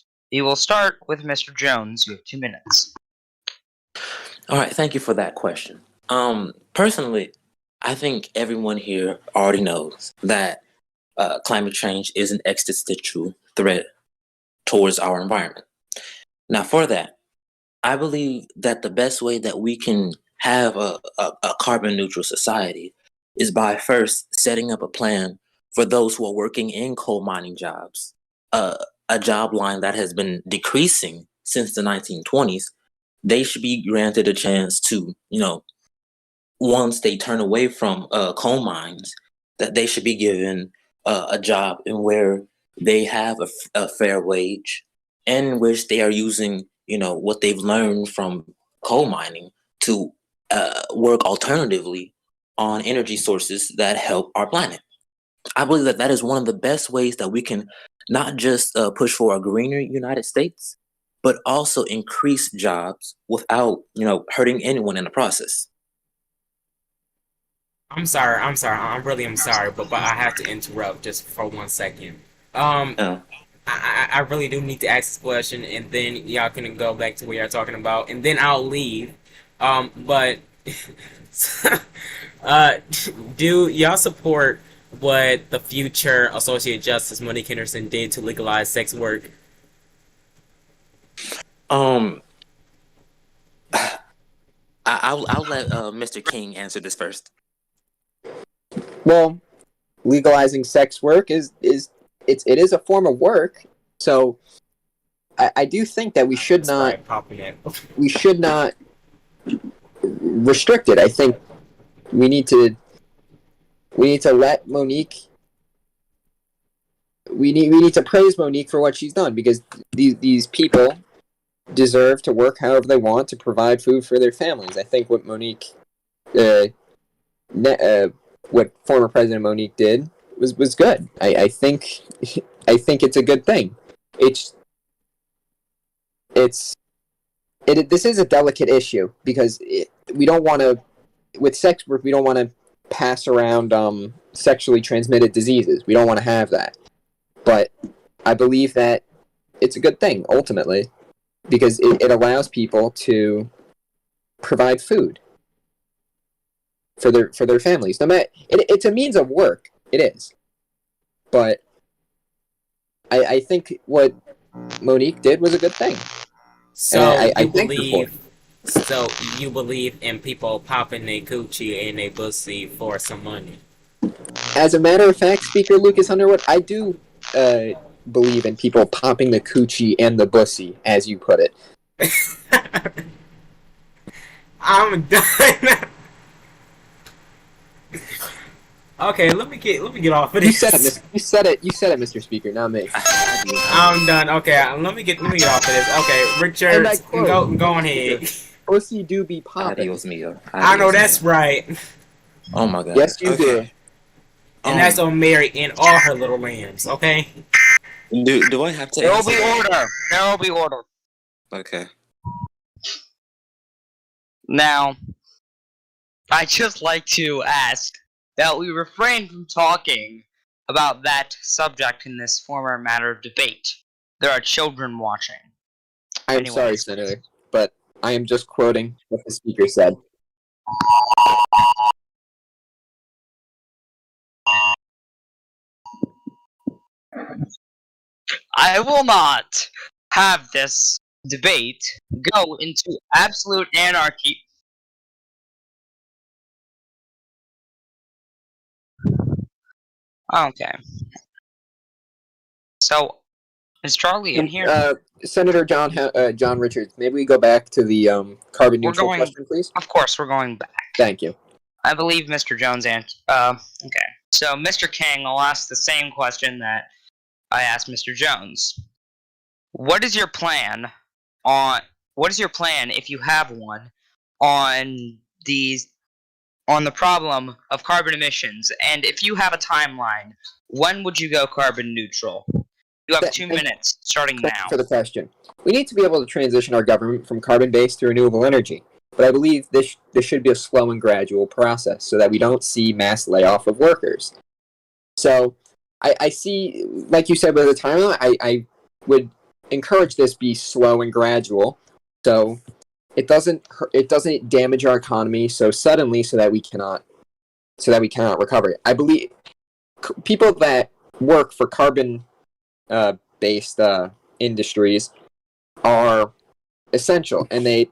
Jones. You have 2 minutes. All right, thank you for that question. Personally, I think everyone here already knows that climate change is an existential threat towards our environment. Now, for that, I believe that the best way that we can have a carbon neutral society is by first setting up a plan for those who are working in coal mining jobs, a job line that has been decreasing since the 1920s. They should be granted a chance to, once they turn away from coal mines, that they should be given a job in where they have a fair wage, in which they are using, what they've learned from coal mining to work alternatively on energy sources that help our planet. I believe that that is one of the best ways that we can not just push for a greener United States, but also increase jobs without, hurting anyone in the process. I'm sorry. I'm sorry, but I have to interrupt just for 1 second. Uh, I really do need to ask this question, and then y'all can go back to what y'all talking about, and then I'll leave. But do y'all support what the future Associate Justice Monique Henderson did to legalize sex work? I'll let Mr. King answer this first. Well, legalizing sex work it is a form of work. So I do think that we should not restrict it. I think we need to let Monique. We need to praise Monique for what she's done, because these people deserve to work however they want to provide food for their families. I think what what former President Monique did was good. I think it's a good thing. This is a delicate issue, because we don't want to, with sex work, we don't want to pass around sexually transmitted diseases. We don't want to have that. But I believe that it's a good thing, ultimately, because it allows people to provide food for their families. No matter, it's a means of work. It is. But I think what Monique did was a good thing. So I thank her for it. So you believe in people popping their coochie and their pussy for some money? As a matter of fact, Speaker Lucas Underwood, I do believe in people popping the coochie and the bussy, as you put it. I'm done. Okay, let me get off of this. You said it, Mr. Speaker, not me. I'm done. Okay, let me get off of this. Okay, Richard, go on ahead. Pussy do be popping. Adios, mio. I know Adios, that's mio. right. Oh my god. Yes, you do. And that's on Mary and all her little lambs, okay? Do I have to There will answer be that? order. There will be order. Okay. Now, I'd just like to ask that we refrain from talking about that subject in this former matter of debate. There are children watching. I'm Anyways. sorry, Senator, but I am just quoting what the Speaker said. I will not have this debate go into absolute anarchy. Okay. So, is Charlie in here? Senator John Richards, maybe we go back to the carbon We're neutral going- question, please? Of course, we're going back. Thank you. I believe Mr. Jones okay. So, Mr. King, I'll ask the same question that I asked Mr. Jones. What is your plan if you have one on the problem of carbon emissions? And if you have a timeline, when would you go carbon neutral? You have 2 minutes starting Thank you now. for the question. We need to be able to transition our government from carbon-based to renewable energy, but I believe this should be a slow and gradual process so that we don't see mass layoff of workers. So I see, like you said, with the timeline, I would encourage this be slow and gradual, so it doesn't damage our economy so suddenly, so that we cannot recover. I believe people that work for carbon based industries are essential, and they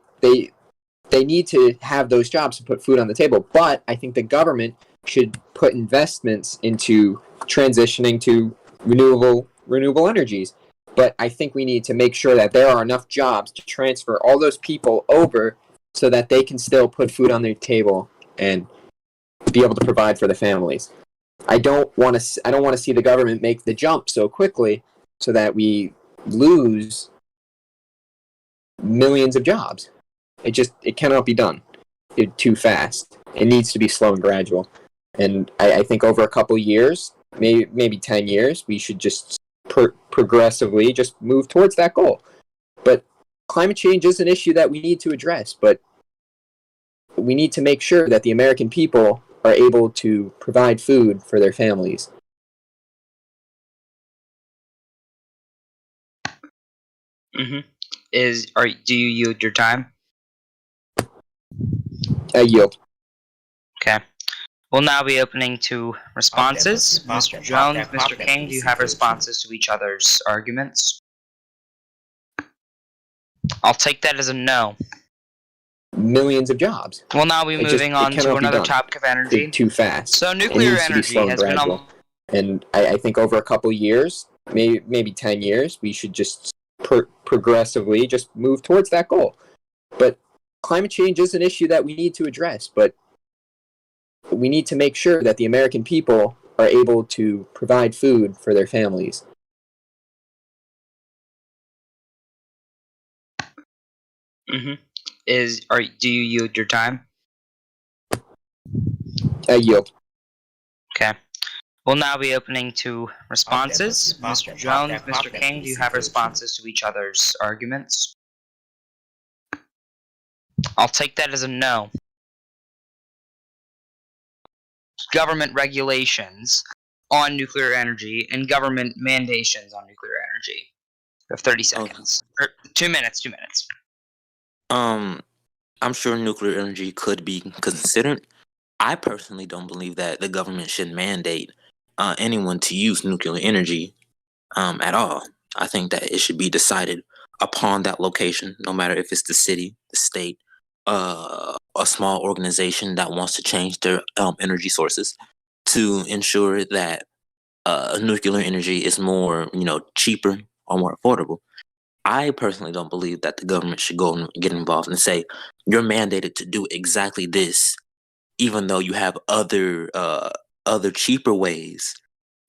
need to have those jobs to put food on the table. But I think the government should put investments into transitioning to renewable energies. But I think we need to make sure that there are enough jobs to transfer all those people over so that they can still put food on their table and be able to provide for the families. I don't want to see the government make the jump so quickly so that we lose millions of jobs. It cannot be done too fast. It needs to be slow and gradual. And I think over a couple years, maybe 10 years, we should just progressively just move towards that goal. But climate change is an issue that we need to address, but we need to make sure that the American people are able to provide food for their families. Do you yield your time? I yield. Okay. We'll now be opening to responses. Mr. Jones, Mr. King, do you have responses to each other's arguments? I'll take that as a no. Millions of jobs. We'll now be moving on to another topic of energy. Too fast. So nuclear energy has been on. And I think over a couple years, maybe 10 years, we should just progressively just move towards that goal. But climate change is an issue that we need to address, but we need to make sure that the American people are able to provide food for their families. Do you yield your time? I yield. Okay. We'll now be opening to responses. Mr. Jones, Mr. King, do you have responses to each other's arguments? I'll take that as a no. government regulations on nuclear energy and government mandations on nuclear energy. You have 30 seconds. Or 2 minutes, 2 minutes. I'm sure nuclear energy could be considered. I personally don't believe that the government should mandate anyone to use nuclear energy at all. I think that it should be decided upon that location, no matter if it's the city, the state, a small organization that wants to change their energy sources to ensure that nuclear energy is more, cheaper or more affordable. I personally don't believe that the government should go and get involved and say you're mandated to do exactly this, even though you have other cheaper ways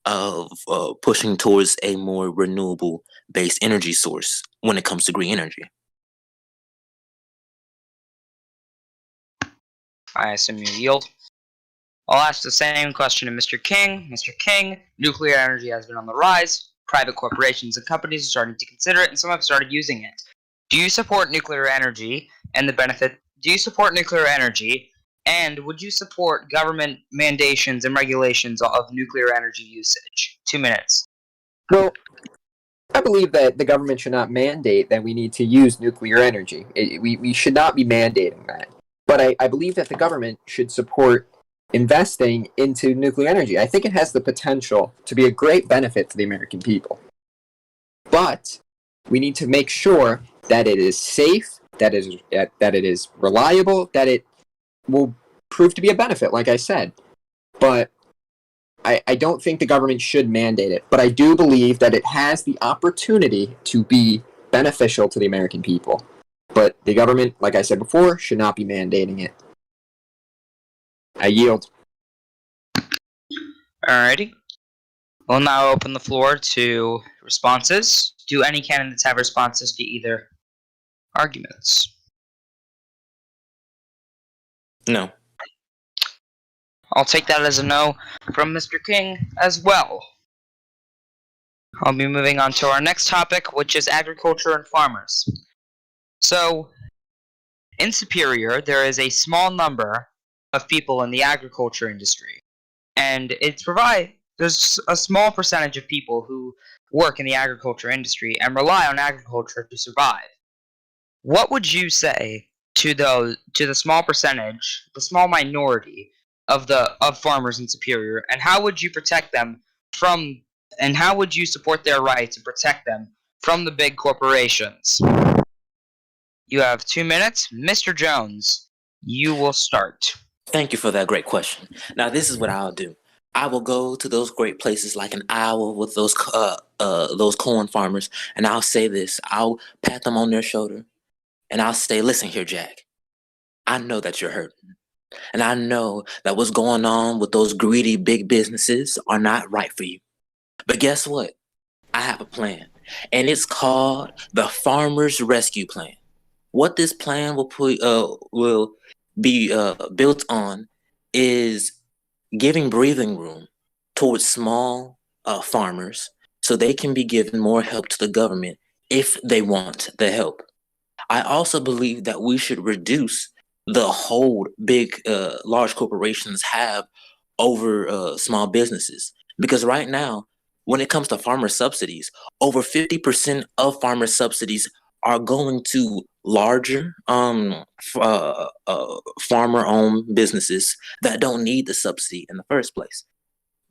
of pushing towards a more renewable based energy source when it comes to green energy. I assume you yield. I'll ask the same question to Mr. King. Mr. King, nuclear energy has been on the rise. Private corporations and companies are starting to consider it, and some have started using it. Do you support nuclear energy and the benefit? Do you support nuclear energy, and would you support government mandations and regulations of nuclear energy usage? 2 minutes. Well, I believe that the government should not mandate that we need to use nuclear energy. We should not be mandating that. But I believe that the government should support investing into nuclear energy. I think it has the potential to be a great benefit to the American people. But we need to make sure that it is safe, that it is reliable, that it will prove to be a benefit, like I said. But I don't think the government should mandate it. But I do believe that it has the opportunity to be beneficial to the American people. But the government, like I said before, should not be mandating it. I yield. Alrighty. We'll now open the floor to responses. Do any candidates have responses to either arguments? No. I'll take that as a no from Mr. King as well. I'll be moving on to our next topic, which is agriculture and farmers. So, in Superior, there is a small number of people in the agriculture industry, and there's a small percentage of people who work in the agriculture industry and rely on agriculture to survive. What would you say to the small percentage, the small minority of farmers in Superior, and how would you protect them from, and how would you support their rights and protect them from the big corporations? You have 2 minutes. Mr. Jones, you will start. Thank you for that great question. Now, this is what I'll do. I will go to those great places like an Iowa with those corn farmers, and I'll say this. I'll pat them on their shoulder, and I'll say, "Listen here, Jack. I know that you're hurting, and I know that what's going on with those greedy big businesses are not right for you. But guess what? I have a plan, and it's called the Farmers Rescue Plan. What this plan will be built on is giving breathing room towards small farmers so they can be given more help to the government if they want the help. I also believe that we should reduce the hold large corporations have over small businesses. Because right now, when it comes to farmer subsidies, over 50% of farmer subsidies are going to larger farmer-owned businesses that don't need the subsidy in the first place.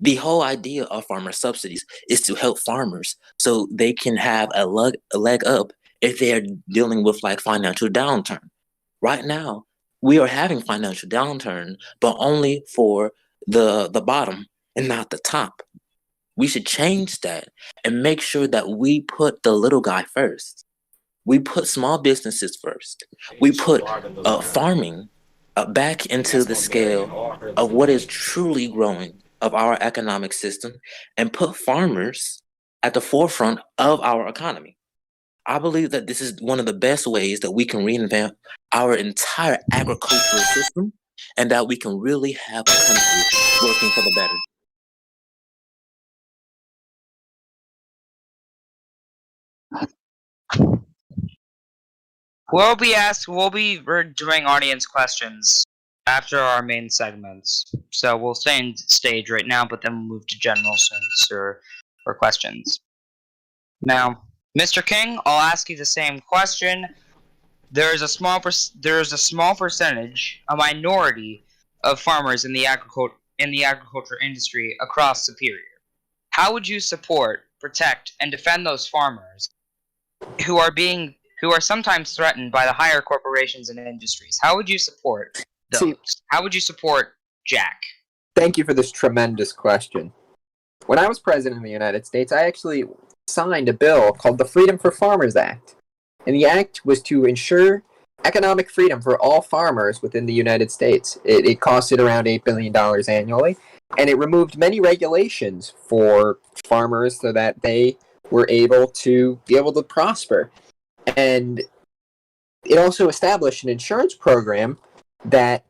The whole idea of farmer subsidies is to help farmers so they can have a leg up if they are dealing with like financial downturn. Right now, we are having financial downturn, but only for the bottom and not the top. We should change that and make sure that we put the little guy first. We put small businesses first. We put farming back into the scale of what is truly growing of our economic system and put farmers at the forefront of our economy. I believe that this is one of the best ways that we can reinvent our entire agricultural system and that we can really have a country working for the better. We'll be doing audience questions after our main segments. So we'll stay in stage right now, but then we'll move to general since or questions. Now, Mr. King, I'll ask you the same question. There is a small percentage, a minority of farmers in the agriculture industry across Superior. How would you support, protect, and defend those farmers who are sometimes threatened by the higher corporations and industries? How would you support those? See- How would you support Jack? Thank you for this tremendous question. When I was president of the United States, I actually signed a bill called the Freedom for Farmers Act. And the act was to ensure economic freedom for all farmers within the United States. It costed around $8 billion annually, and it removed many regulations for farmers so that they were able to prosper. And it also established an insurance program that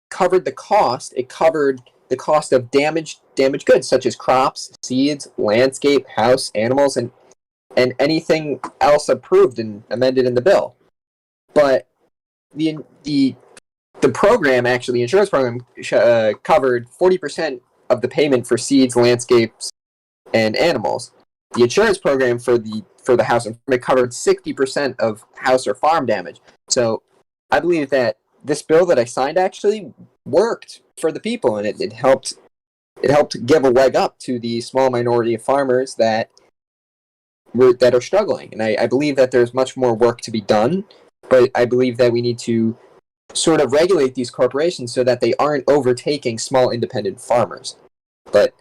covered the cost. It covered the cost of damaged goods such as crops, seeds, landscape, house, animals, and anything else approved and amended in the bill. But the program, actually, the insurance program, covered 40% of the payment for seeds, landscapes, and animals. The insurance program for the house and farm, it covered 60% of house or farm damage. So I believe that this bill that I signed actually worked for the people, and it helped give a leg up to the small minority of farmers that are struggling. And I believe that there's much more work to be done, but I believe that we need to sort of regulate these corporations so that they aren't overtaking small independent farmers. But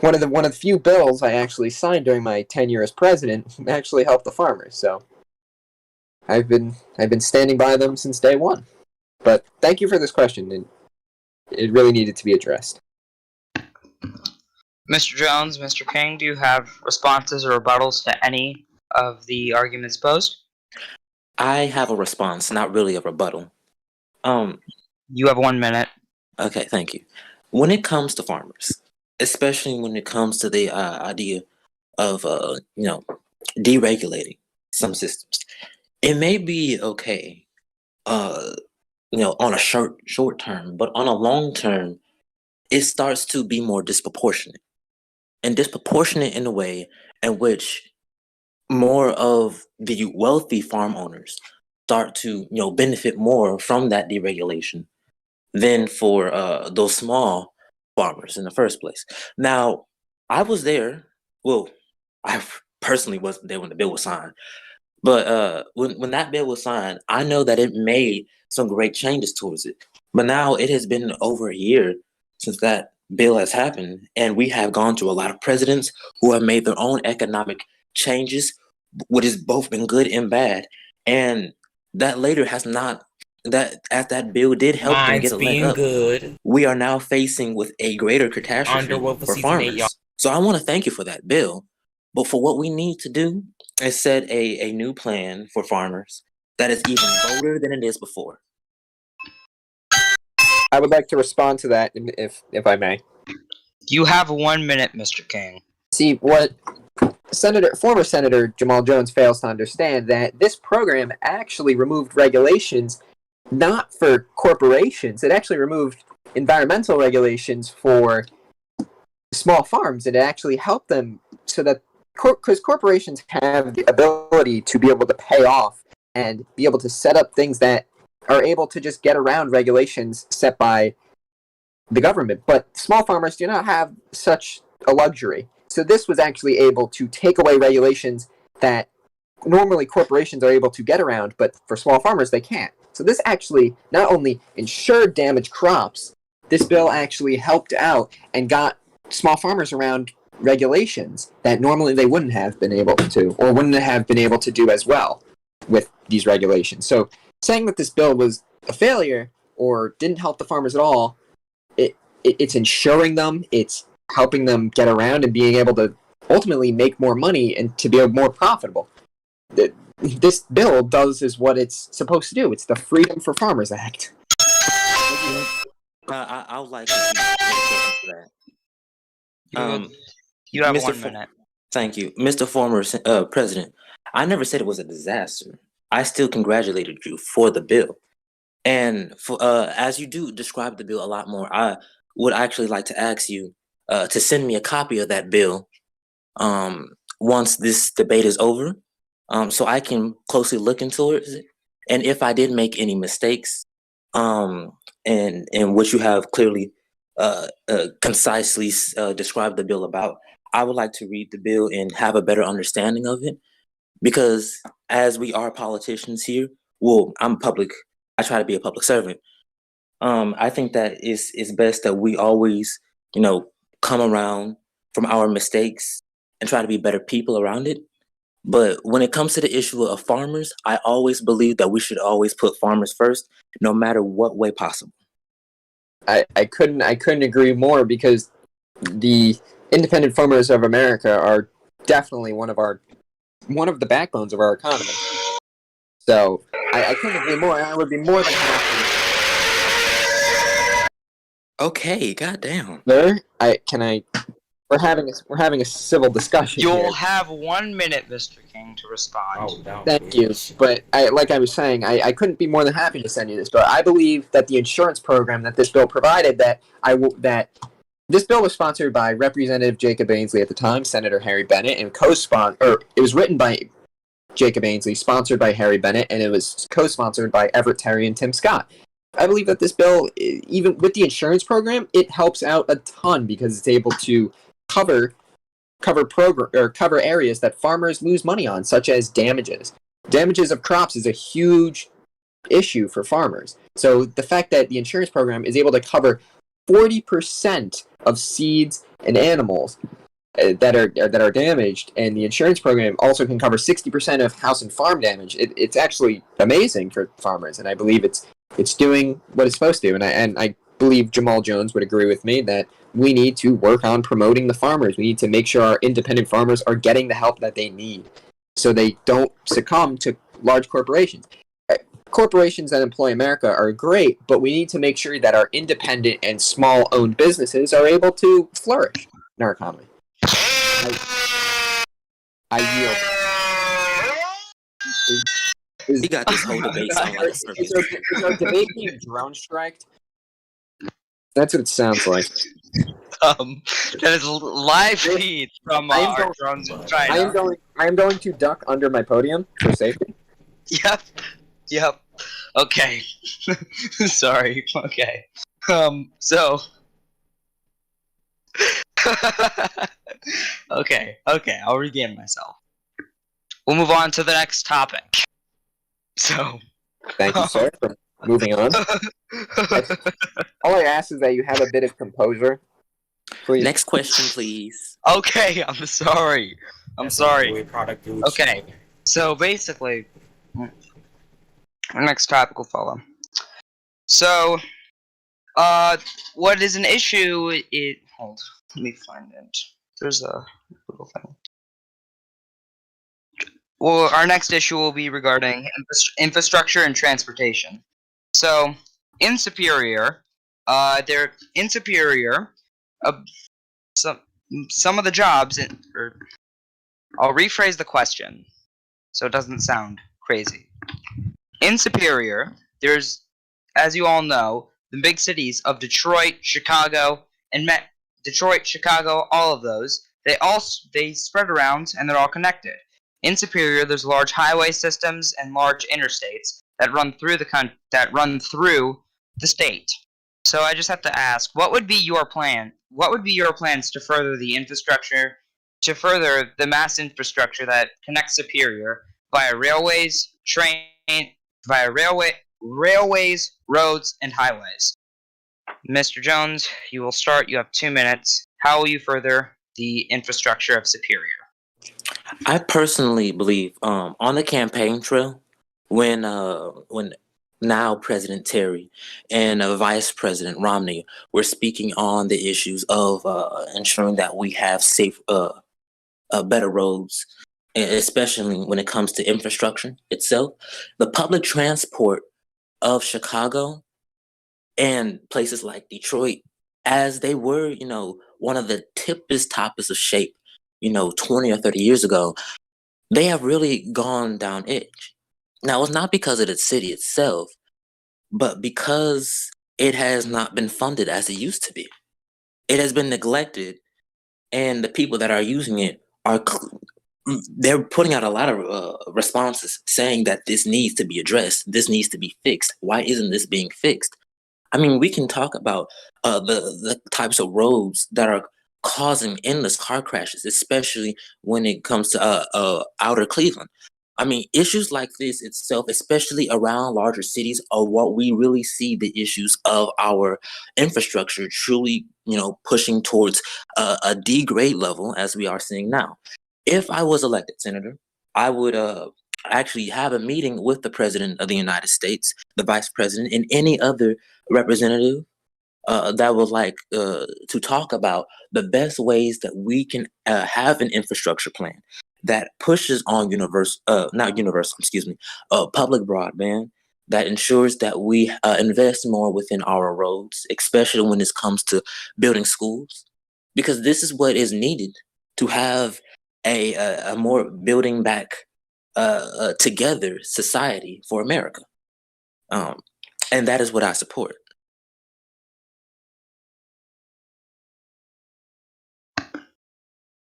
one of the few bills I actually signed during my tenure as president actually helped the farmers. So I've been standing by them since day one. But thank you for this question, and it really needed to be addressed. Mr. Jones, Mr. King, do you have responses or rebuttals to any of the arguments posed? I have a response, not really a rebuttal. You have 1 minute. Okay, thank you. When it comes to farmers, especially when it comes to the idea of deregulating some systems, it may be okay, on a short term, but on a long term, it starts to be more disproportionate, and disproportionate in a way in which more of the wealthy farm owners start to benefit more from that deregulation than for those small farmers in the first place. Now, I was there. Well, I personally wasn't there when the bill was signed, but when that bill was signed, I know that it made some great changes towards it. But now it has been over a year since that bill has happened, and we have gone through a lot of presidents who have made their own economic changes, what has both been good and bad. And that later has not, that as that bill did help them get a leg being up, good. we are now facing with a greater catastrophe Underwood for for season 8, y'all. farmers. So I want to thank you for that bill. But for what we need to do is set a new plan for farmers that is even bolder than it is before. I would like to respond to that, if I may. You have 1 minute, Mr. King. See, what former Senator Jamaal Jones fails to understand, that this program actually removed regulations not for corporations. It actually removed environmental regulations for small farms. It actually helped them so that, because corporations have the ability to be able to pay off and be able to set up things that are able to just get around regulations set by the government. But small farmers do not have such a luxury. So this was actually able to take away regulations that normally corporations are able to get around, but for small farmers they can't. So this actually not only ensured damaged crops, this bill actually helped out and got small farmers around regulations that normally they wouldn't have been able to, or wouldn't have been able to do as well with these regulations. So saying that this bill was a failure or didn't help the farmers at all, it's ensuring them, it's helping them get around and being able to ultimately make more money and to be more profitable. This bill is what it's supposed to do. It's the Freedom for Farmers Act. I would like to make a question for that. You have Mr. 1 minute. Thank you. Mr. Former President, I never said it was a disaster. I still congratulated you for the bill. And as you do describe the bill a lot more, I would actually like to ask you to send me a copy of that bill once this debate is over, so I can closely look into it. And if I did make any mistakes, and in which you have clearly concisely described the bill about, I would like to read the bill and have a better understanding of it. Because as we are politicians here, well, I try to be a public servant. I think that it's best that we always, come around from our mistakes and try to be better people around it. But when it comes to the issue of farmers, I always believe that we should always put farmers first, no matter what way possible. I couldn't agree more, because the independent farmers of America are definitely one of the backbones of our economy. So I couldn't agree more, and I would be more than happy. Okay, goddamn. Sir, we're having a civil discussion here. You'll have 1 minute, Mr. King, to respond. Oh, no, Thank you. But like I was saying, I couldn't be more than happy to send you this bill. I believe that the insurance program that this bill provided, that this bill was sponsored by Representative Jacob Ainsley at the time, Senator Harry Bennett, and it was written by Jacob Ainsley, sponsored by Harry Bennett, and it was co-sponsored by Everett Terry and Tim Scott. I believe that this bill, even with the insurance program, it helps out a ton, because it's able to cover areas that farmers lose money on, such as damages. Damages of crops is a huge issue for farmers. So the fact that the insurance program is able to cover 40% of seeds and animals that are damaged, and the insurance program also can cover 60% of house and farm damage, it's actually amazing for farmers, and I believe it's doing what it's supposed to. And I believe Jamaal Jones would agree with me that we need to work on promoting the farmers. We need to make sure our independent farmers are getting the help that they need, so they don't succumb to large corporations. Corporations that employ America are great, but we need to make sure that our independent and small-owned businesses are able to flourish in our economy. I yield. We got this whole debate sound like a circus. Is our debate being drone striked? That's what it sounds like. That is live feed from our drones in China. I am going to duck under my podium for safety. Yep. Okay. Sorry. Okay. So. Okay. I'll regain myself. We'll move on to the next topic. So. Thank you, sir, for moving on. All I ask is that you have a bit of composure. Please. Next question, please. Okay. I'm sorry. Product Okay. So basically, our next topic will follow. So, what is an issue? Let me find it. There's a little thing. Well, our next issue will be regarding infrastructure and transportation. So, in Superior, some of the jobs. I'll rephrase the question, so it doesn't sound crazy. In Superior, there's, as you all know, the big cities of Detroit, Chicago, all of those. They spread around, and they're all connected. In Superior, there's large highway systems and large interstates that run through the state. So I just have to ask, what would be your plan? What would be your plans to further the infrastructure, to further the mass infrastructure that connects Superior via railways, roads, and highways? Mr. Jones, you will start. You have 2 minutes. How will you further the infrastructure of Superior? I personally believe on the campaign trail, when now President Terry and Vice President Romney were speaking on the issues of ensuring that we have safe, better roads, especially when it comes to infrastructure itself, the public transport of Chicago and places like Detroit, as they were, one of the toppest of shape, 20 or 30 years ago, they have really gone down edge. Now, it's not because of the city itself, but because it has not been funded as it used to be, it has been neglected, and the people that are using it they're putting out a lot of responses saying that this needs to be addressed, this needs to be fixed. Why isn't this being fixed? I mean, we can talk about the types of roads that are causing endless car crashes, especially when it comes to outer Cleveland. I mean, issues like this itself, especially around larger cities, are what we really see the issues of our infrastructure truly, pushing towards a degrade level as we are seeing now. If I was elected senator, I would actually have a meeting with the president of the United States, the vice president, and any other representative that would like to talk about the best ways that we can have an infrastructure plan that pushes on public broadband, that ensures that we invest more within our roads, especially when it comes to building schools, because this is what is needed to have a more building back together society for America. And that is what I support.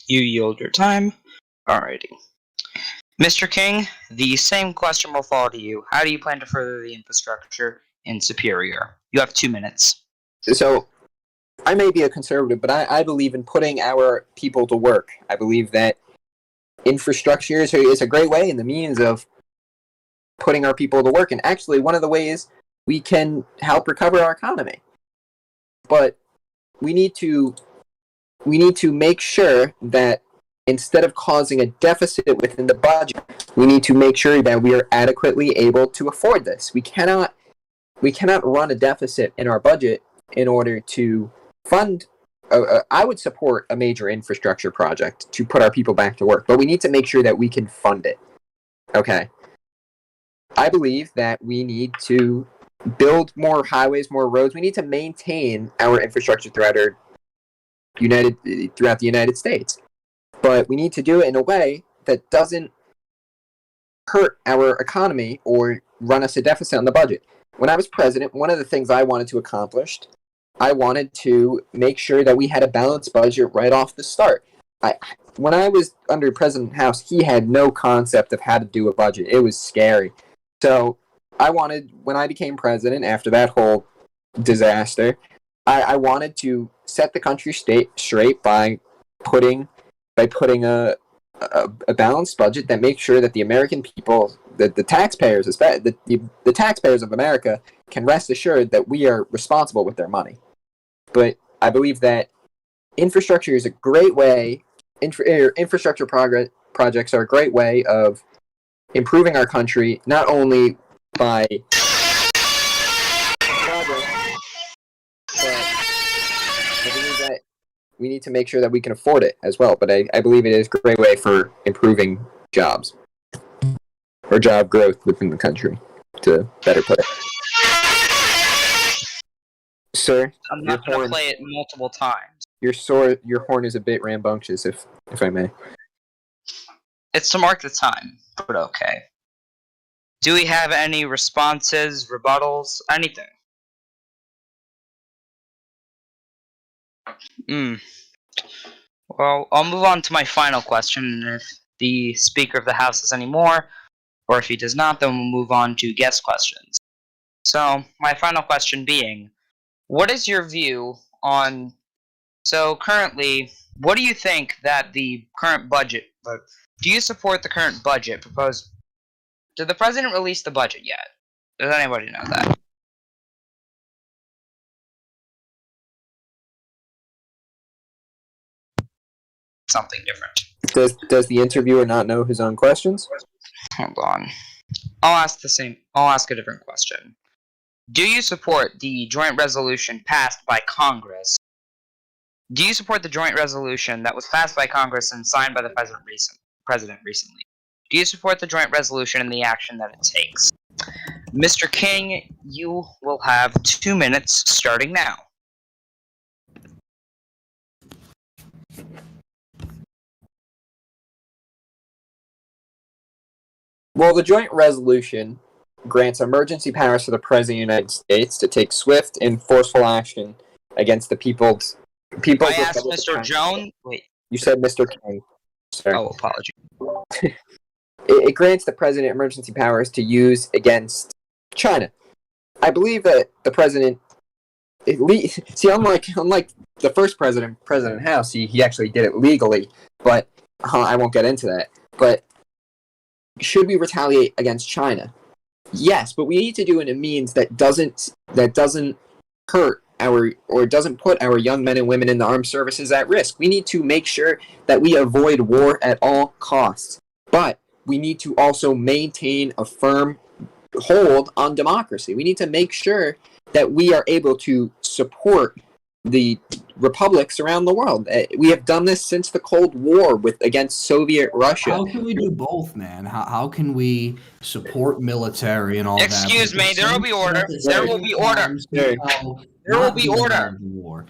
You yield your time. Alrighty. Mr. King, the same question will fall to you. How do you plan to further the infrastructure in Superior? You have 2 minutes. So, I may be a conservative, but I believe in putting our people to work. I believe that infrastructure is a great way and the means of putting our people to work. And actually, one of the ways we can help recover our economy. But we need to make sure that instead of causing a deficit within the budget, we need to make sure that we are adequately able to afford this. We cannot run a deficit in our budget in order to fund. I would support a major infrastructure project to put our people back to work, but we need to make sure that we can fund it. Okay. I believe that we need to build more highways, more roads. We need to maintain our infrastructure throughout the United States. But we need to do it in a way that doesn't hurt our economy or run us a deficit on the budget. When I was president, one of the things I wanted to accomplish, I wanted to make sure that we had a balanced budget right off the start. When I was under President House, he had no concept of how to do a budget. It was scary. So I wanted, when I became president after that whole disaster, I wanted to set the country straight by putting a balanced budget that makes sure that the American people, the taxpayers, the taxpayers of America, can rest assured that we are responsible with their money. But I believe that infrastructure is a great way. Infrastructure projects are a great way of improving our country, not only by projects, but I believe that we need to make sure that we can afford it as well. But I believe it is a great way for improving jobs or job growth within the country, to better put it. Sir, I'm not going to play it multiple times. Your horn is a bit rambunctious, if I may. It's to mark the time, but okay. Do we have any responses, rebuttals, anything? Well, I'll move on to my final question, and if the Speaker of the House has any more, or if he does not, then we'll move on to guest questions. So, my final question being, what is your view on... So, currently, what do you think that the current budget... Do you support the current budget proposed... Did the President release the budget yet? Does anybody know that? Something different. Does the interviewer not know his own questions? Hold on. I'll ask a different question. Do you support the joint resolution passed by Congress? Do you support the joint resolution that was passed by Congress and signed by the President recently? Do you support the joint resolution and the action that it takes? Mr. King, you will have 2 minutes starting now. Well, the joint resolution grants emergency powers to the President of the United States to take swift and forceful action against the People's I asked Republic of Mr. China. Jones. Wait. You said Mr. King. Sorry. Oh, apology. It grants the president emergency powers to use against China. I believe that the president, see, unlike the first president, President House, he actually did it legally, but I won't get into that. But should we retaliate against China? Yes, but we need to do it in a means that doesn't hurt or doesn't put our young men and women in the armed services at risk. We need to make sure that we avoid war at all costs. But we need to also maintain a firm hold on democracy. We need to make sure that we are able to support the republics around the world. We have done this since the Cold War against Soviet Russia. How can we do both, man? How can we support military and all Excuse that? me, there will be order. There will be order. There will be order.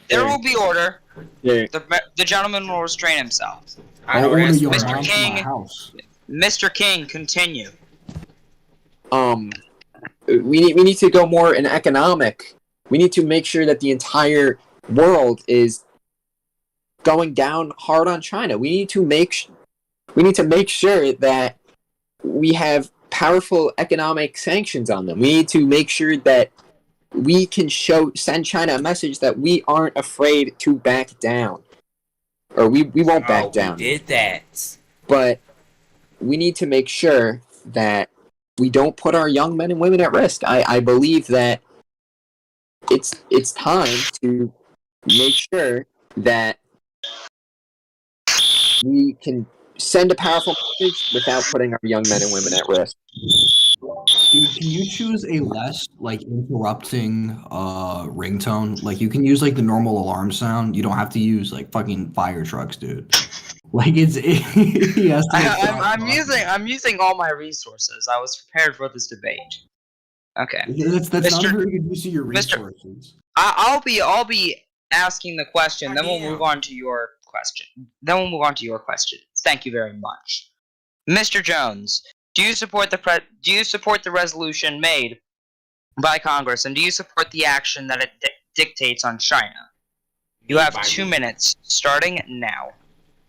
There will be order. The gentleman will restrain himself. I'll order your Mr. mom to King. my house. Mr. King, continue. We need to go more in economic. We need to make sure that the entire world is going down hard on China. We need to make sure that we have powerful economic sanctions on them. We need to make sure that we can send China a message that we aren't afraid to back down, or we won't back down. We did that, but we need to make sure that we don't put our young men and women at risk. I believe that it's time to make sure that we can send a powerful message without putting our young men and women at risk. Dude, can you choose a less interrupting ringtone? You can use the normal alarm sound. You don't have to use fucking fire trucks, dude. He has to. I'm using all my resources. I was prepared for this debate. Okay. That's not a very good use of your resources. I'll be asking the question, then we'll move on to your question. Thank you very much. Mr. Jones, do you support the resolution made by Congress, and do you support the action that it dictates on China? You have 2 minutes, starting now.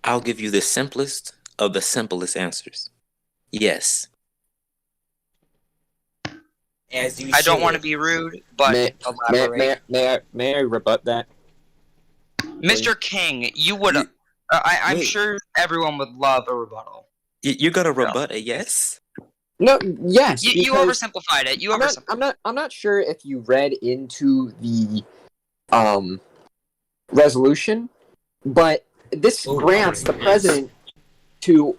I'll give you the simplest of the simplest answers. Yes. as you I don't should. want to be rude, but elaborate. May I rebut that? Mr. King, you would. I'm sure everyone would love a rebuttal. You're gonna rebut a yes? No, yes. You oversimplified it. I'm not sure if you read into the resolution, but this grants the president to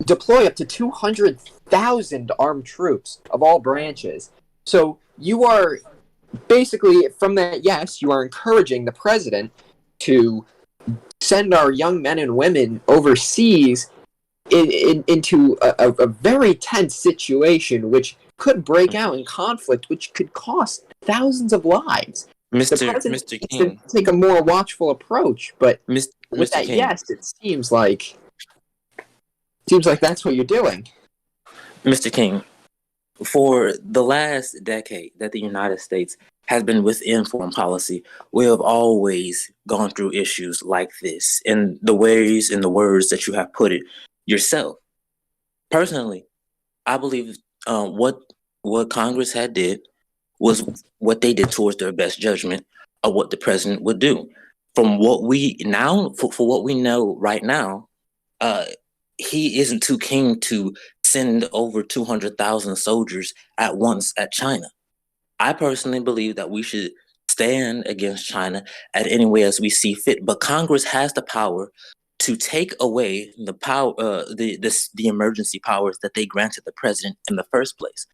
deploy up to 200,000 armed troops of all branches. So you are basically, from that yes, you are encouraging the president to send our young men and women overseas into a very tense situation, which could break out in conflict, which could cost thousands of lives. Mr. King, to take a more watchful approach, but with that King. yes, it seems like that's what you're doing. Mr. King, for the last decade that the United States has been within foreign policy, we have always gone through issues like this in the ways and the words that you have put it yourself. Personally, I believe what Congress had did was what they did towards their best judgment of what the president would do. From what we now, for what we know right now, he isn't too keen to send over 200,000 soldiers at once at China. I personally believe that we should stand against China at any way as we see fit, but Congress has the power to take away the power, the emergency powers that they granted the president in the first place.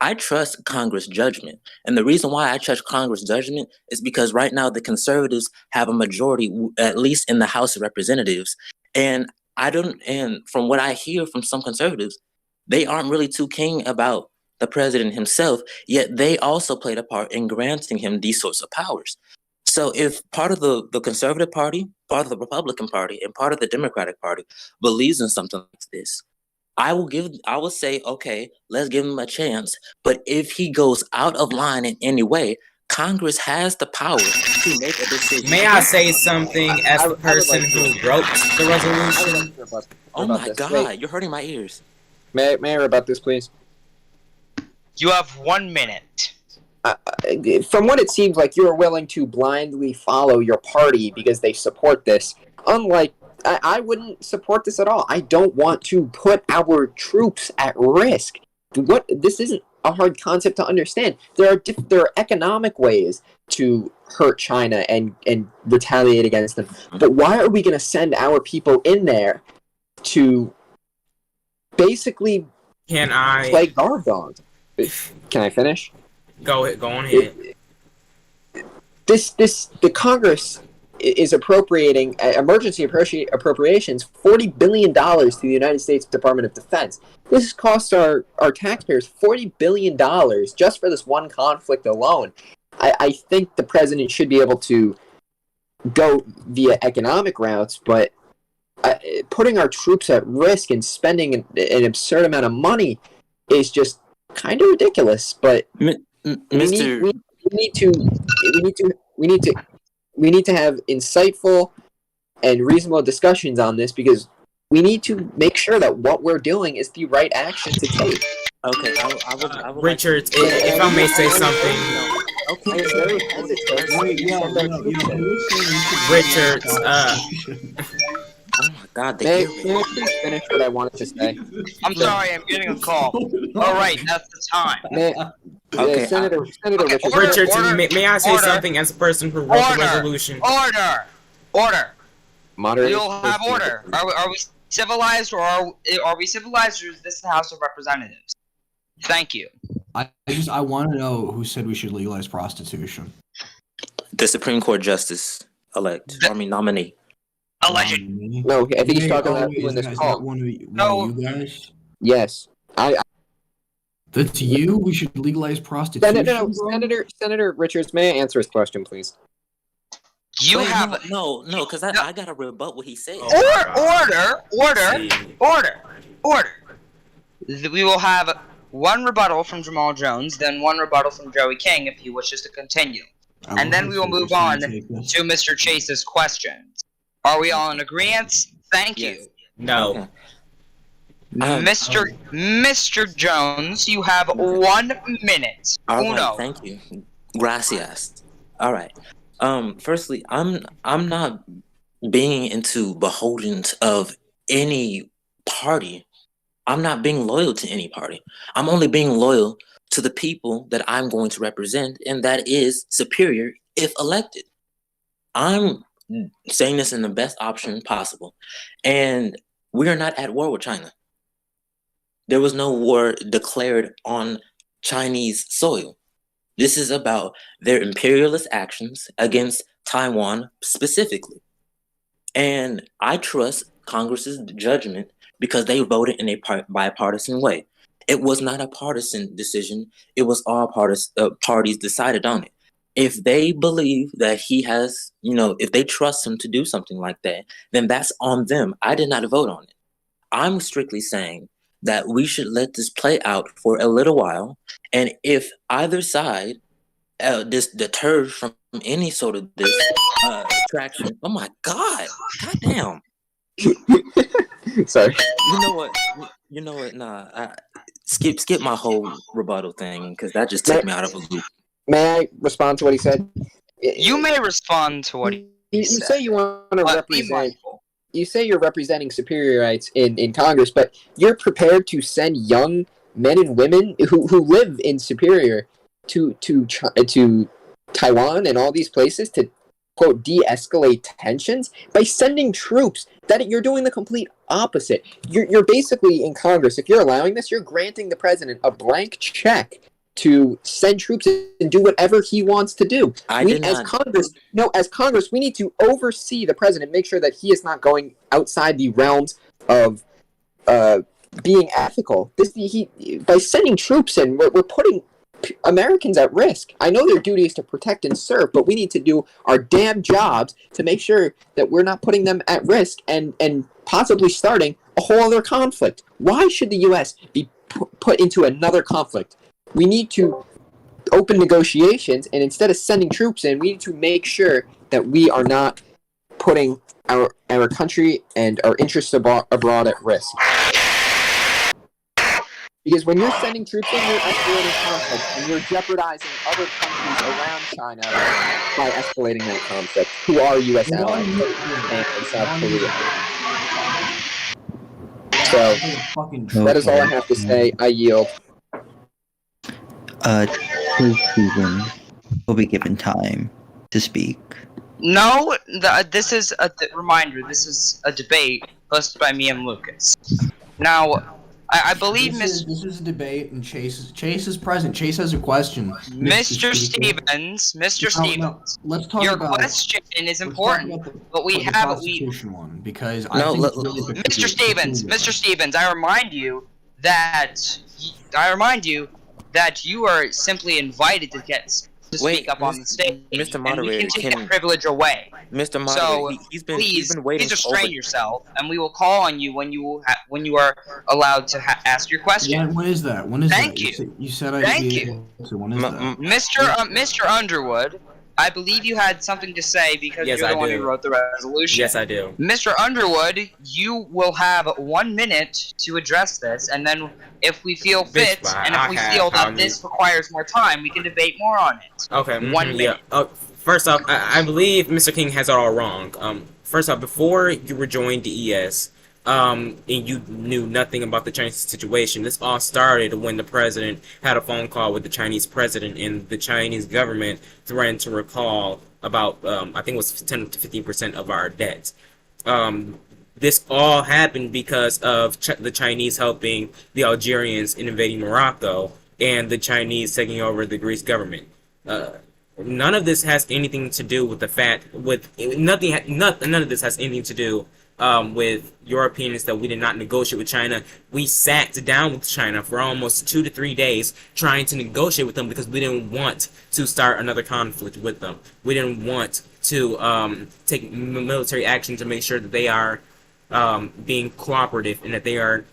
I trust Congress judgment, and the reason why I trust Congress judgment is because right now the conservatives have a majority, at least in the House of Representatives, and from what I hear from some conservatives, they aren't really too keen about the president himself, yet they also played a part in granting him these sorts of powers. So if part of the Conservative Party, part of the Republican Party, and part of the Democratic Party believes in something like this, I will say, okay, let's give him a chance. But if he goes out of line in any way, Congress has the power to make a decision. May I say something as the person who wrote the resolution? Oh my God, you're hurting my ears. May I rebut this, please? You have 1 minute. From what it seems like, you are willing to blindly follow your party because they support this. Unlike, I wouldn't support this at all. I don't want to put our troops at risk. This isn't a hard concept to understand. There are economic ways to hurt China and retaliate against them. But why are we going to send our people in there to basically play guard dogs? Can I finish? Go on ahead. The Congress is appropriating emergency appropriations $40 billion to the United States Department of Defense. This costs our taxpayers $40 billion just for this one conflict alone. I think the president should be able to go via economic routes, but putting our troops at risk and spending an absurd amount of money is just kind of ridiculous. But we need to have insightful and reasonable discussions on this, because we need to make sure that what we're doing is the right action to take. Okay, I would Richard, if I may say something. Okay. Richard, oh my God, May I please finish what I wanted to say? I'm sorry, I'm getting a call. All right, that's the time. Okay, Senator Richards. Richard, may I say something as a person who wrote the resolution? Order. Moderators, We'll have order. Are we civilized, or are we civilized, or is this the House of Representatives? Thank you. I want to know who said we should legalize prostitution. The Supreme Court Justice nominee. Alleged. No, I think he's talking about you in this call. One of you guys? Yes. That's you? We should legalize prostitution? Senator Richards, may I answer his question, please? No, because I got to rebut what he said. Order. We will have one rebuttal from Jamaal Jones, then one rebuttal from Joey King if he wishes to continue. And then we will move on to Mr. Chase's questions. Are we all in agreement? Thank you. No. Mr. Jones, you have 1 minute. All right, thank you. Gracias. All right. Firstly, I'm not being into beholdens of any party. I'm not being loyal to any party. I'm only being loyal to the people that I'm going to represent, and that is Superior if elected. I'm saying this in the best option possible. And we are not at war with China. There was no war declared on Chinese soil. This is about their imperialist actions against Taiwan specifically. And I trust Congress's judgment because they voted in a bipartisan way. It was not a partisan decision. It was all parties decided on it. If they believe that he has, if they trust him to do something like that, then that's on them. I did not vote on it. I'm strictly saying that we should let this play out for a little while. And if either side deters from any sort of this traction, oh my God, goddamn. Sorry. You know what? Nah, skip my whole rebuttal thing because that just took me out of a loop. May I respond to what he said? You may respond to what he said. You say you want to represent. You say you're representing superior rights in Congress, but you're prepared to send young men and women who live in Superior to Taiwan and all these places to, quote, de-escalate tensions by sending troops. That you're doing the complete opposite. You're basically in Congress. If you're allowing this, you're granting the president a blank check to send troops and do whatever he wants to do. As Congress, we need to oversee the president, make sure that he is not going outside the realms of being ethical. By sending troops in, we're putting Americans at risk. I know their duty is to protect and serve, but we need to do our damn jobs to make sure that we're not putting them at risk and possibly starting a whole other conflict. Why should the U.S. be put into another conflict? We need to open negotiations, and instead of sending troops in, we need to make sure that we are not putting our country and our interests abroad at risk. Because when you're sending troops in, you're escalating conflict, and you're jeopardizing other countries around China by escalating that conflict, who are U.S. allies and South Korea. So, that is all I have to say. I yield. Stephen will be given time to speak. No, this is a reminder. This is a debate hosted by me and Lucas. Now, I believe this is a debate, and Chase is present. Chase has a question. Mr. Stevens, let's talk your about question is important, but we have Constitution one because I think it's really Mr. Stevens, I remind you that you are simply invited to speak up on the stage, Mr. and Moderator, we can take that privilege away. Mr. Moderator, So he's been waiting. Please restrain yourself, and we will call on you when you are allowed to ask your question. Yeah, when is that? Thank that? you. You said I'd be able to. When is that? Mr. Underwood, I believe you had something to say because you're the one who wrote the resolution. Yes, I do. Mr. Underwood, you will have 1 minute to address this, and then if we feel fit, and if we feel that this requires more time, we can debate more on it. Okay. 1 minute. Yeah. First off, I believe Mr. King has it all wrong. First off, before you were joined DES, and you knew nothing about the Chinese situation, this all started when the president had a phone call with the Chinese president, and the Chinese government threatened to recall about, I think it was 10 to 15% of our debt. This all happened because of the Chinese helping the Algerians in invading Morocco and the Chinese taking over the Greece government. None of this has anything to do with none of this has anything to do with your opinions that we did not negotiate with China. We sat down with China for almost 2 to 3 days trying to negotiate with them because we didn't want to start another conflict with them. We didn't want to take military action to make sure that they are being cooperative and that they are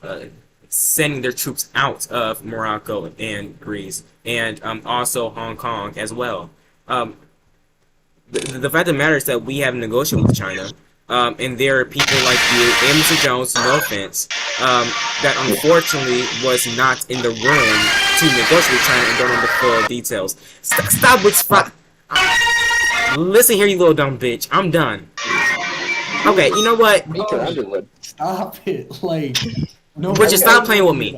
sending their troops out of Morocco and Greece and also Hong Kong as well. The fact of the matter is that we have negotiated with China. And there are people like you and Mr. Jones, no offense, that unfortunately was not in the room to negotiate with China and don't know the full details. Stop with spot. Listen here, you little dumb bitch. I'm done. Okay, you know what? Stop it, like. No, but just stop playing with me.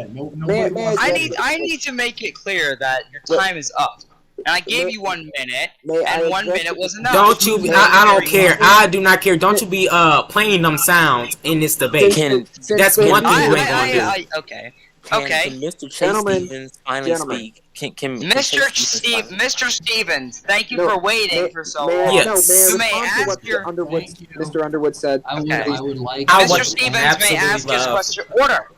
I need to make it clear that your time is up. And I gave you 1 minute, and 1 minute was enough. Don't you? I don't care. I do not care. Don't you be playing them sounds in this debate. That's one thing you ain't gonna do. Okay. Can Mr. Stevens finally speak? Mr. Stevens, thank you for waiting for so long. Yes. You may ask Mr. Underwood said. I would like. Mr. Stevens may ask his question. Order.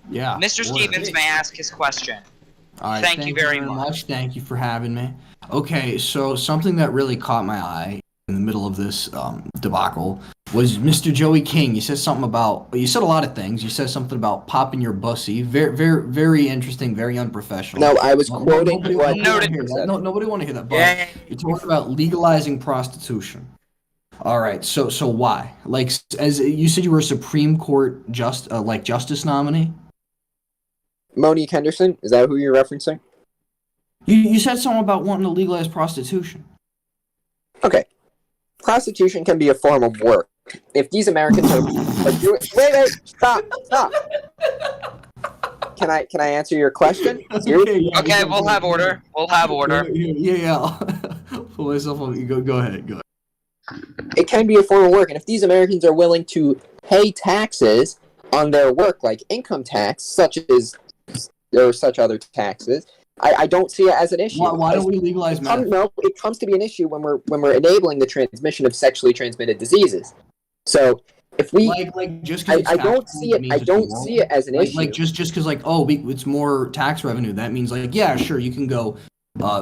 Yeah. Mr. Stevens may ask his question. All right, thank you very much. Thank you for having me. Okay, so something that really caught my eye in the middle of this debacle was Mr. Joey King. You said something about. You said a lot of things. You said something about popping your bussy. Very, very, very interesting. Very unprofessional. No, I was quoting. Nobody want to hear that. But you're talking about legalizing prostitution. All right. So why? Like, as you said, you were a Supreme Court justice nominee. Monique Henderson, is that who you're referencing? You said something about wanting to legalize prostitution. Okay. Prostitution can be a form of work. If these Americans are wait, stop. Can I answer your question? Okay, we'll have order. Yeah. Pull myself up. Go ahead. It can be a form of work, and if these Americans are willing to pay taxes on their work, like income tax, such other taxes, I don't see it as an issue. Why don't we legalize meth? No, it comes to be an issue when we're enabling the transmission of sexually transmitted diseases. So If we, like just because I don't see it. I don't see it as an issue. Like just because it's more tax revenue. That means like yeah, sure, you can go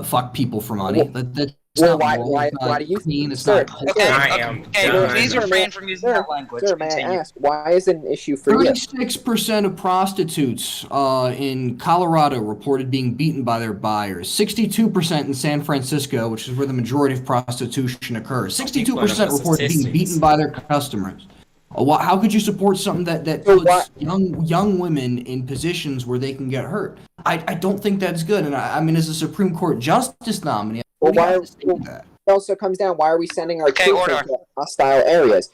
fuck people for money. That's not moral. Why do you clean? It's sir, not. Okay, I am okay, done. please refrain from using that language. Sir, may I Continue. ask, why is it an issue for you? 36% of prostitutes in Colorado reported being beaten by their buyers. 62% in San Francisco, which is where the majority of prostitution occurs. 62% reported being beaten by their customers. How could you support something that puts young women in positions where they can get hurt? I don't think that's good. And I mean, as a Supreme Court justice nominee, Well, why it also comes down, why are we sending our troops order. into hostile areas?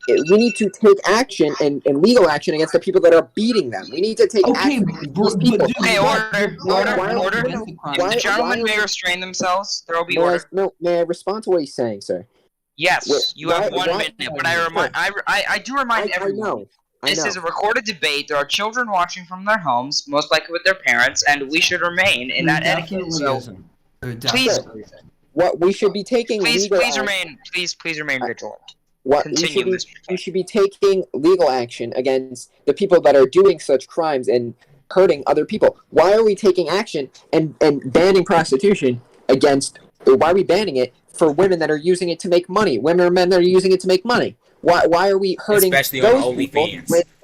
We need to take action and legal action against the people that are beating them. We need to take action against these people. Okay, order. If the gentlemen may restrain themselves, there will be order. May I respond to what he's saying, sir? Yes, you have 1 minute, but I do remind everyone. This is a recorded debate. There are children watching from their homes, most likely with their parents, and we should remain in that etiquette. So, please, what we should be taking. Please remain vigilant. We should be taking legal action against the people that are doing such crimes and hurting other people. Why are we taking action and banning prostitution against? Why are we banning it for women that are using it to make money? Women or men that are using it to make money. Why are we hurting especially those on people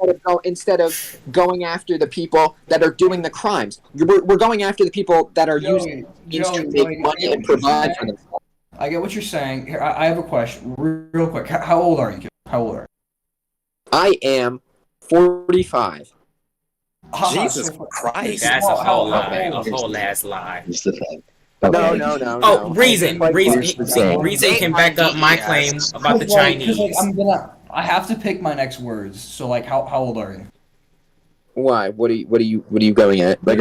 OnlyFans instead of going after the people that are doing the crimes? We're going after the people that are using it to make money and provide for themselves. I get what you're saying. Here, I have a question, real quick. How old are you? How old are you? I am 45. Jesus Christ! That's a whole lie. A whole ass lie. Here's the thing. No. Oh, reason can back up my claim about the Chinese. I have to pick my next words. So, like, how old are you? Why? What are you going at? Like,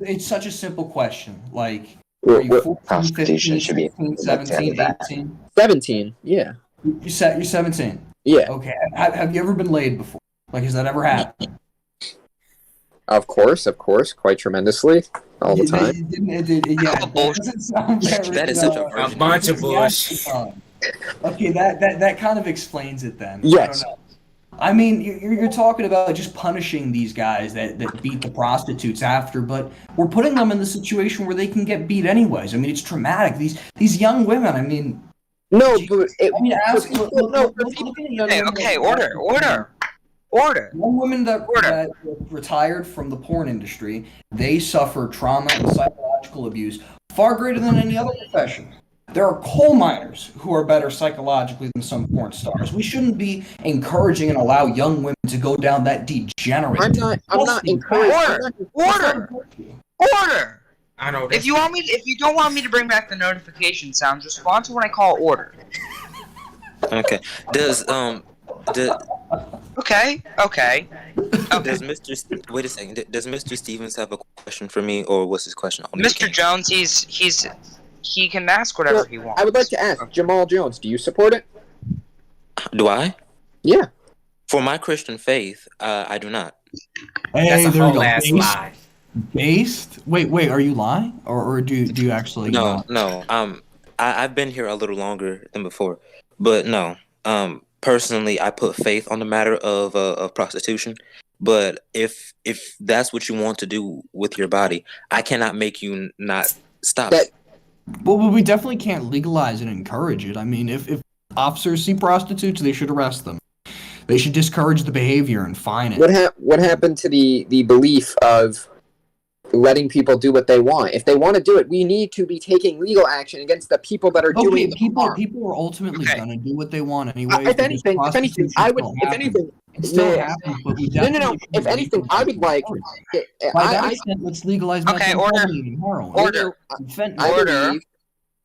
it's such a simple question. Like, are you 14, prostitution 15, should be 16, 17, 18? 17. Yeah. You're 17. Yeah. Okay. Have you ever been laid before? Like, has that ever happened? Of course, quite tremendously, all the time. That is such a bunch of bullshit. Okay, that kind of explains it then. Yes. I mean, you're talking about just punishing these guys that beat the prostitutes after, but we're putting them in the situation where they can get beat anyways. I mean, it's traumatic. These young women. I mean, no, but Order. Young women that retired from the porn industry, they suffer trauma and psychological abuse far greater than any other profession. There are coal miners who are better psychologically than some porn stars. We shouldn't be encouraging and allow young women to go down that degenerate. I'm not encouraging. Order. I know. If you don't want me to bring back the notification sounds, respond to when I call order. Okay. Okay. Does wait a second? Does Mr. Stevens have a question for me, or what's his question? Mr. Jones, he can ask whatever he wants. I would like to ask Jamaal Jones. Do you support it? Do I? Yeah. For my Christian faith, I do not. That's a whole ass lie. Based? Wait. Are you lying, or do you actually? No. I've been here a little longer than before, but no. Personally, I put faith on the matter of prostitution. But if that's what you want to do with your body, I cannot make you not stop it. Well, we definitely can't legalize and encourage it. I mean, if officers see prostitutes, they should arrest them. They should discourage the behavior and fine it. What happened to the belief of letting people do what they want? If they want to do it, we need to be taking legal action against the people that are doing it. People are ultimately gonna do what they want anyway. If anything, I would. If anything, it still happens, but we no. If anything, I would like. By that extent, let's legalize methamphetamine and heroin. Order.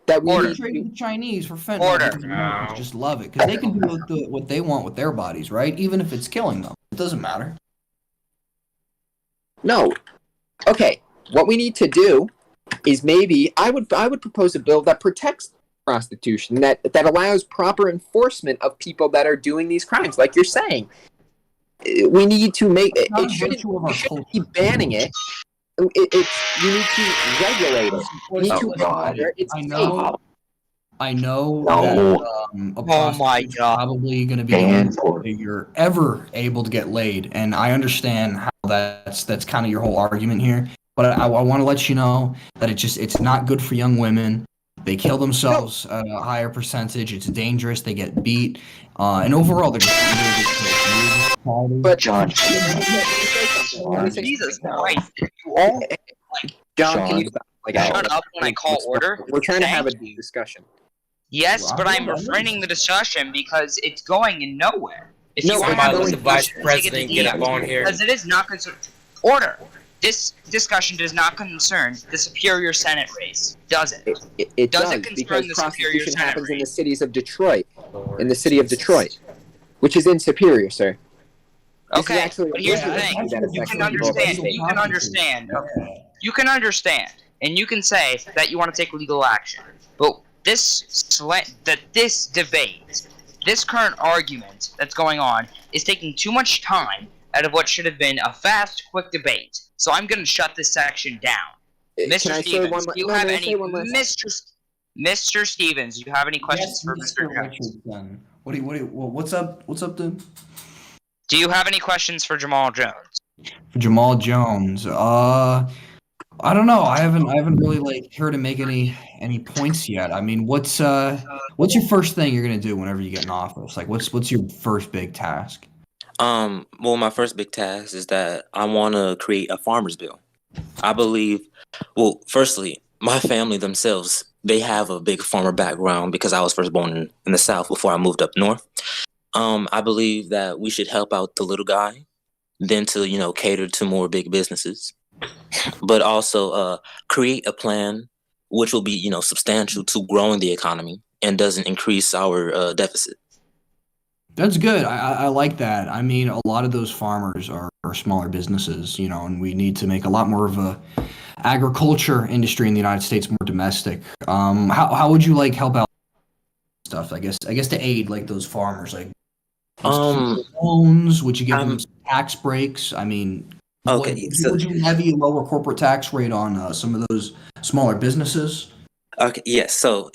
That we trade the Chinese for fentanyl. Just love it because they can do what they want with their bodies, right? Even if it's killing them, it doesn't matter. No. Okay, what we need to do is maybe I would propose a bill that protects prostitution, that allows proper enforcement of people that are doing these crimes, like you're saying. We need to make it shouldn't be banning it. You need to regulate it. You need to monitor its I know No. that a Oh my prostitute's God. probably going to be the only way that you're ever able to get laid, and I understand how that's kind of your whole argument here. But I want to let you know that it's not good for young women. They kill themselves at a higher percentage. It's dangerous. They get beat, and overall they're just But John. let me say Jesus something. Christ. You all John, can you Sean, stop? Like, shut up when I call order? We're trying to have a Thank you. discussion. Yes, Well, but I I'm know. refraining the discussion because it's going in nowhere. If No, you want to I'm have Somebody a let the vice discussion, take it to president get up DM, on here. because it is not concerned. Order. This discussion does not concern the Superior Senate race, does it? It Does does, it concern because the Superior prostitution Senate happens in the race? cities of Detroit, which is in Superior, sir. This is Okay, actually but here's a the issue thing. that You affects can the people of the understand. state. You can understand. You can understand, and you can say that you want to take legal action. But this debate, this current argument that's going on, is taking too much time out of what should have been a fast, quick debate. So I'm going to shut this section down. Can Mr. I say Stevens, one? do you No, have may I any? say one last? Mr. Stevens, do you have any questions Yes, for Mr. Mr. Jones? Richardson. What's up? What's up, dude? Do you have any questions for Jamaal Jones? For Jamal Jones. I don't know. I haven't really like heard him make any points yet. I mean, what's your first thing you're gonna do whenever you get in office? Like, what's your first big task? Well, my first big task is that I want to create a farmer's bill. I believe, well, firstly, my family themselves, they have a big farmer background because I was first born in the South before I moved up north. I believe that we should help out the little guy, then to, cater to more big businesses, but also create a plan which will be, substantial to growing the economy and doesn't increase our deficit. That's good. I like that. I mean, a lot of those farmers are smaller businesses, and we need to make a lot more of a agriculture industry in the United States more domestic. How would you like help out stuff? I guess to aid like those farmers, like loans. Would you give them tax breaks? I mean, Okay, would you levy a lower corporate tax rate on some of those smaller businesses? Okay, yes. So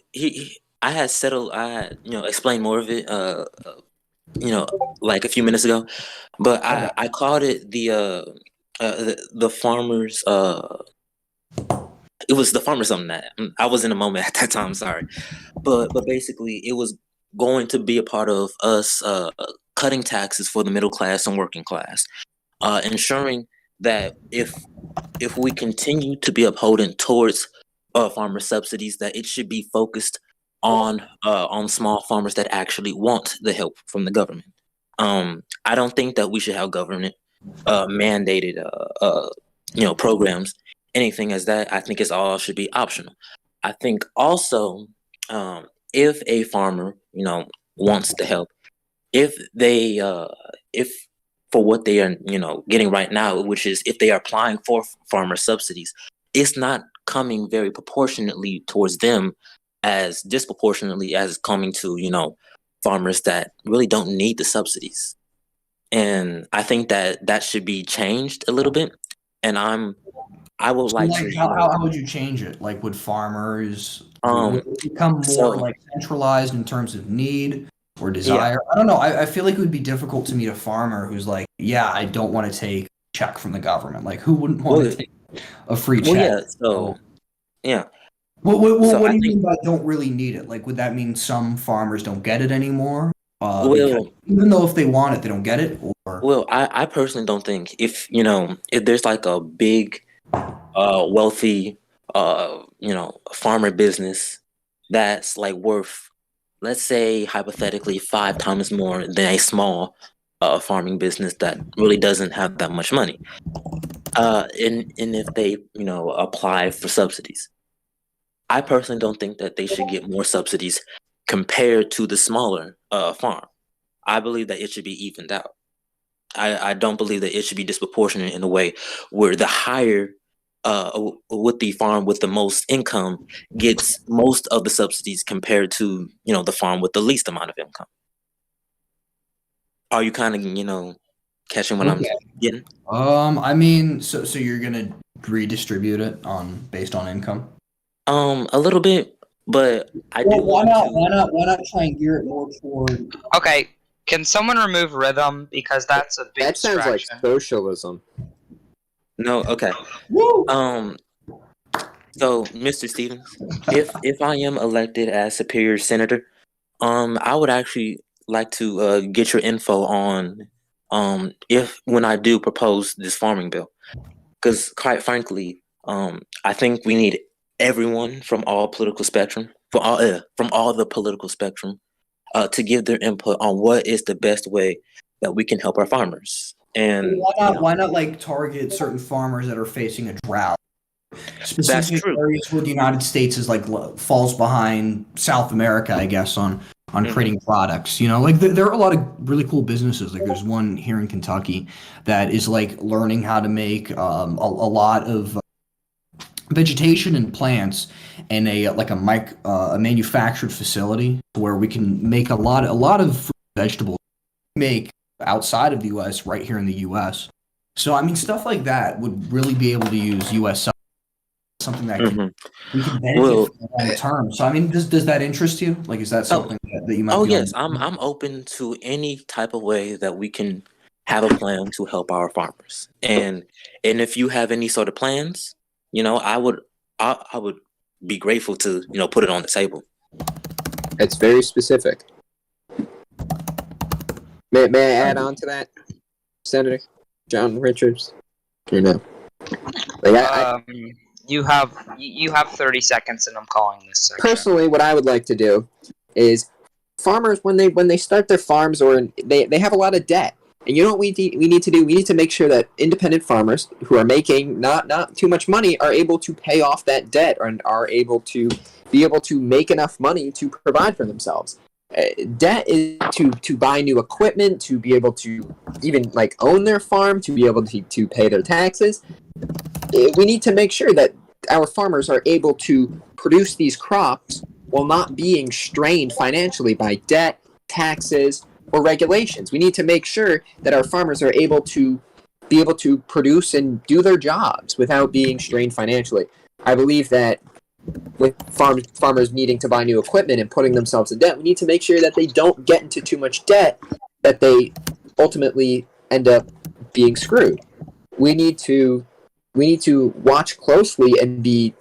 I had settled. I had, explained more of it, like a few minutes ago, but I called it the farmers. It was the farmers something that I was in a moment at that time. Sorry, but basically it was going to be a part of us cutting taxes for the middle class and working class, ensuring that if we continue to be upholding towards farmer subsidies, that it should be focused on small farmers that actually want the help from the government. I don't think that we should have government mandated programs, anything as that. I think it's all should be optional. I think also if a farmer wants to help, if they if for what they are getting right now, which is if they are applying for farmer subsidies, it's not coming very proportionately towards them as disproportionately as coming to farmers that really don't need the subsidies. And I think that should be changed a little bit. And I would So, like like, to how would you change it? Like, would farmers would it become more so like centralized in terms of need or yeah. desire? I don't know. I feel like it would be difficult to meet a farmer who's like, yeah, I don't want to take a check from the government. Like, who wouldn't want to take a free check? Yeah, so yeah. What do you I think mean by don't really need it? Like, would that mean some farmers don't get it anymore? Because well even though if they want it, they don't get it? Or I personally don't think if there's like a big wealthy farmer business that's like worth, let's say hypothetically, 5 times more than a small farming business that really doesn't have that much money, and if they apply for subsidies, I personally don't think that they should get more subsidies compared to the smaller farm. I believe that it should be evened out. I don't believe that it should be disproportionate in a way where the higher with the farm with the most income gets most of the subsidies compared to the farm with the least amount of income. Are you kind of catching what I'm getting? I mean, so you're gonna redistribute it based on income? A little bit, But I do Well, want to. why not try and gear it more toward? Okay, can someone remove rhythm because that's a big That sounds like distraction. socialism. No, okay. Woo! So, Mr. Stevens, if I am elected as Superior Senator, I would actually like to get your info on if when I do propose this farming bill, because quite frankly, I think we need everyone from all political spectrum, from all the political spectrum, to give their input on what is the best way that we can help our farmers. And Why not like target certain farmers that are facing a drought? that's Specific true. areas where the United States is like falls behind South America, I guess, on creating products. You know, like there are a lot of really cool businesses. Like there's one here in Kentucky that is like learning how to make a lot of vegetation and plants in a manufactured facility where we can make a lot of fruit and vegetables make outside of the U.S. right here in the U.S. So I mean, stuff like that would really be able to use U.S. something that we can benefit Well, from long term. So I mean, does that interest you? Like, is that something that you might? Oh be yes, on? I'm open to any type of way that we can have a plan to help our farmers. And if you have any sort of plans, I would be grateful to put it on the table. It's very specific. May I add on to that, Senator John Richards? Or no? Like You have 30 seconds, and I'm calling this section. Personally, what I would like to do is farmers when they start their farms or they have a lot of debt. And you know what we need to do? We need to make sure that independent farmers who are making not too much money are able to pay off that debt and are able to make enough money to provide for themselves. Debt is to buy new equipment, to be able to even like own their farm, to be able to pay their taxes. We need to make sure that our farmers are able to produce these crops while not being strained financially by debt, taxes, or regulations. We need to make sure that our farmers are able to produce and do their jobs without being strained financially. I believe that with farmers needing to buy new equipment and putting themselves in debt, we need to make sure that they don't get into too much debt that they ultimately end up being screwed. We need to watch closely and be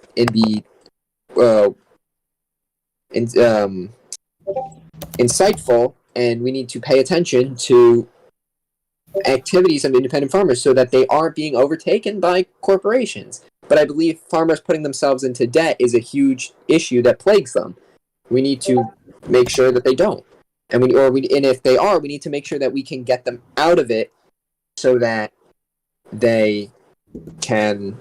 insightful, and we need to pay attention to activities of independent farmers so that they aren't being overtaken by corporations. But I believe farmers putting themselves into debt is a huge issue that plagues them. We need to make sure that they don't, and if they are, we need to make sure that we can get them out of it so that they can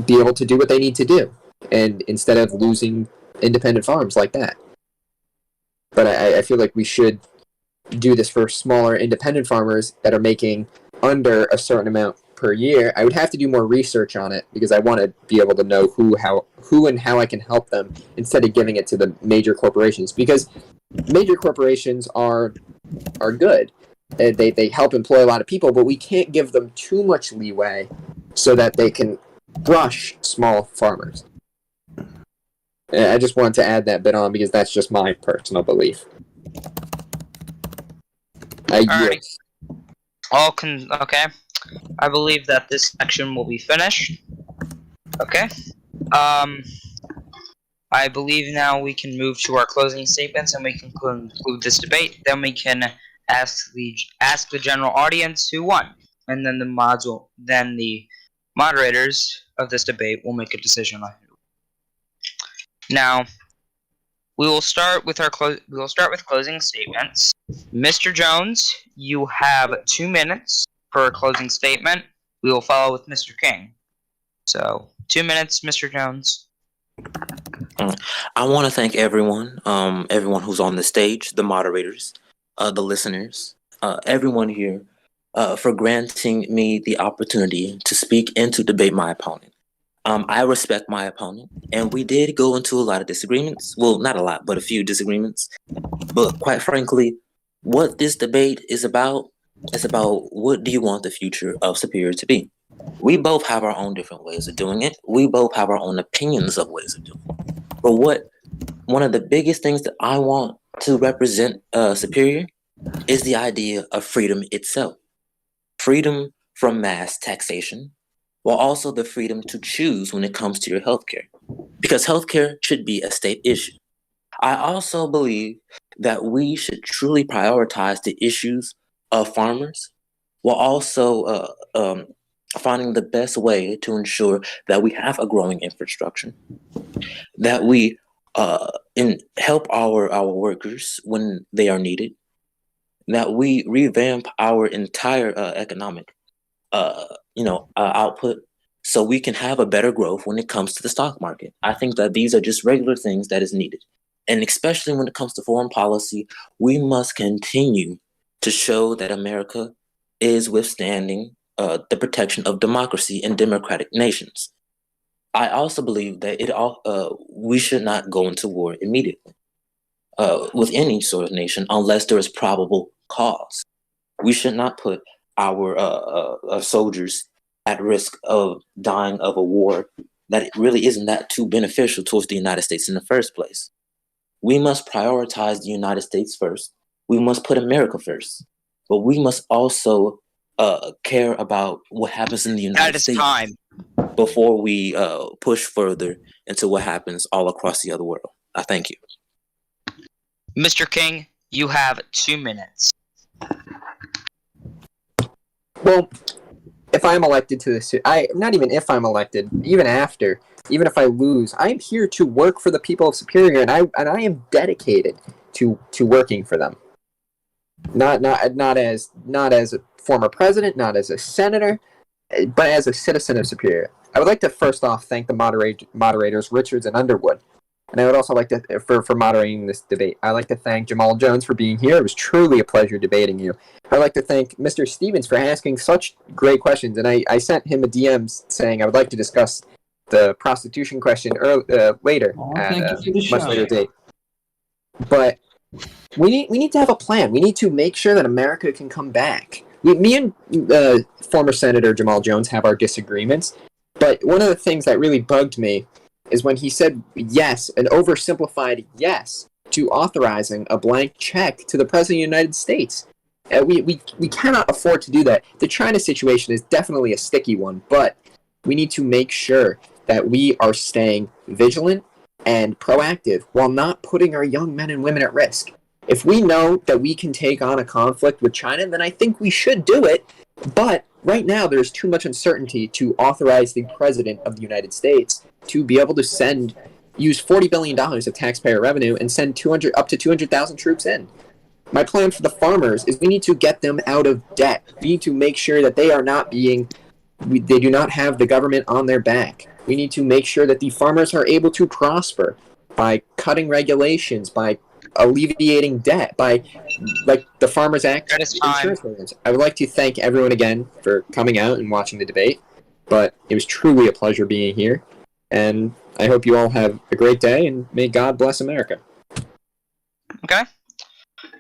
be able to do what they need to do, and instead of losing independent farms like that. But I feel like we should do this for smaller independent farmers that are making under a certain amount per year. I would have to do more research on it because I want to be able to know who and how I can help them instead of giving it to the major corporations, because major corporations are good. They help employ a lot of people, but we can't give them too much leeway so that they can brush small farmers. I just wanted to add that bit on because that's just my personal belief. Alright. Okay. I believe that this section will be finished. Okay. I believe now we can move to our closing statements and we can conclude this debate. Then we can ask the general audience who won, and then the moderators of this debate will make a decision on who. Now, we will start with closing statements. Mr. Jones, you have 2 minutes for a closing statement. We will follow with Mr. King. So, 2 minutes, Mr. Jones. I want to thank everyone who's on the stage, the moderators, the listeners, everyone here, for granting me the opportunity to speak and to debate my opponent. I respect my opponent, and we did go into a lot of disagreements. Well, not a lot, but a few disagreements. But quite frankly, what this debate is about what do you want the future of Superior to be? We both have our own different ways of doing it. We both have our own opinions of ways of doing it. But one of the biggest things that I want to represent Superior is the idea of freedom itself. Freedom from mass taxation, while also the freedom to choose when it comes to your healthcare. Because healthcare should be a state issue. I also believe that we should truly prioritize the issues of farmers while also finding the best way to ensure that we have a growing infrastructure, that we help our workers when they are needed, that we revamp our entire economic output so we can have a better growth when it comes to the stock market. I think that these are just regular things that is needed. And especially when it comes to foreign policy, we must continue to show that America is withstanding the protection of democracy and democratic nations. I also believe that we should not go into war immediately with any sort of nation unless there is probable cause. We should not put our soldiers at risk of dying of a war that it really isn't that too beneficial towards the United States in the first place. We must prioritize the United States first. We must put America first. But we must also care about what happens in the United States time. before we push further into what happens all across the other world. I thank you. Mr. King, you have 2 minutes. Well, if I'm elected to this, not even if I'm elected, even after, even if I lose, I'm here to work for the people of Superior, and I am dedicated to working for them. Not as a former president, not as a senator, but as a citizen of Superior. I would like to first off thank the moderators Richards and Underwood, and I would also like to for moderating this debate. I'd like to thank Jamaal Jones for being here. It was truly a pleasure debating you. I'd like to thank Mr. Stevens for asking such great questions, and I sent him a DM saying I would like to discuss the prostitution question later at a much later date. But we need to have a plan. We need to make sure that America can come back. Me and former Senator Jamaal Jones have our disagreements, but one of the things that really bugged me is when he said yes, an oversimplified yes, to authorizing a blank check to the President of the United States. We cannot afford to do that. The China situation is definitely a sticky one, but we need to make sure that we are staying vigilant and proactive while not putting our young men and women at risk. If we know that we can take on a conflict with China, then I think we should do it. But right now, there's too much uncertainty to authorize the President of the United States to be able to use $40 billion of taxpayer revenue and send up to 200,000 troops in. My plan for the farmers is we need to get them out of debt. We need to make sure that they are not they do not have the government on their back. We need to make sure that the farmers are able to prosper by cutting regulations, by alleviating debt, by the Farmers Act insurance programs. I would like to thank everyone again for coming out and watching the debate, but it was truly a pleasure being here, and I hope you all have a great day, and may God bless America. Okay.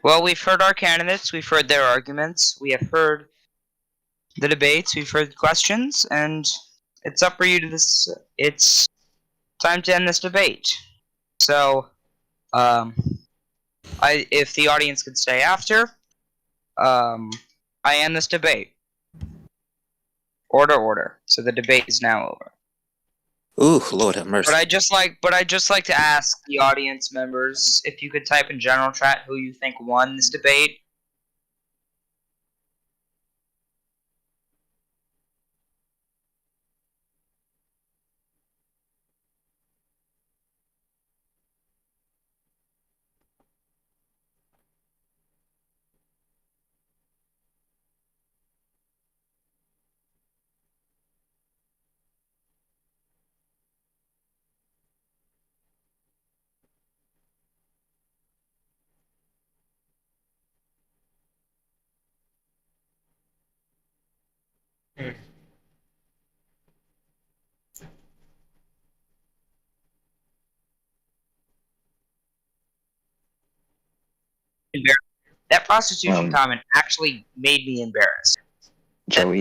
Well, we've heard our candidates, we've heard their arguments, we have heard the debates, we've heard the questions, and it's up for you to it's time to end this debate. So, if the audience could stay after, I end this debate. Order. So the debate is now over. Ooh, Lord have mercy. But I just like to ask the audience members if you could type in general chat who you think won this debate. That prostitution comment actually made me embarrassed. Joey,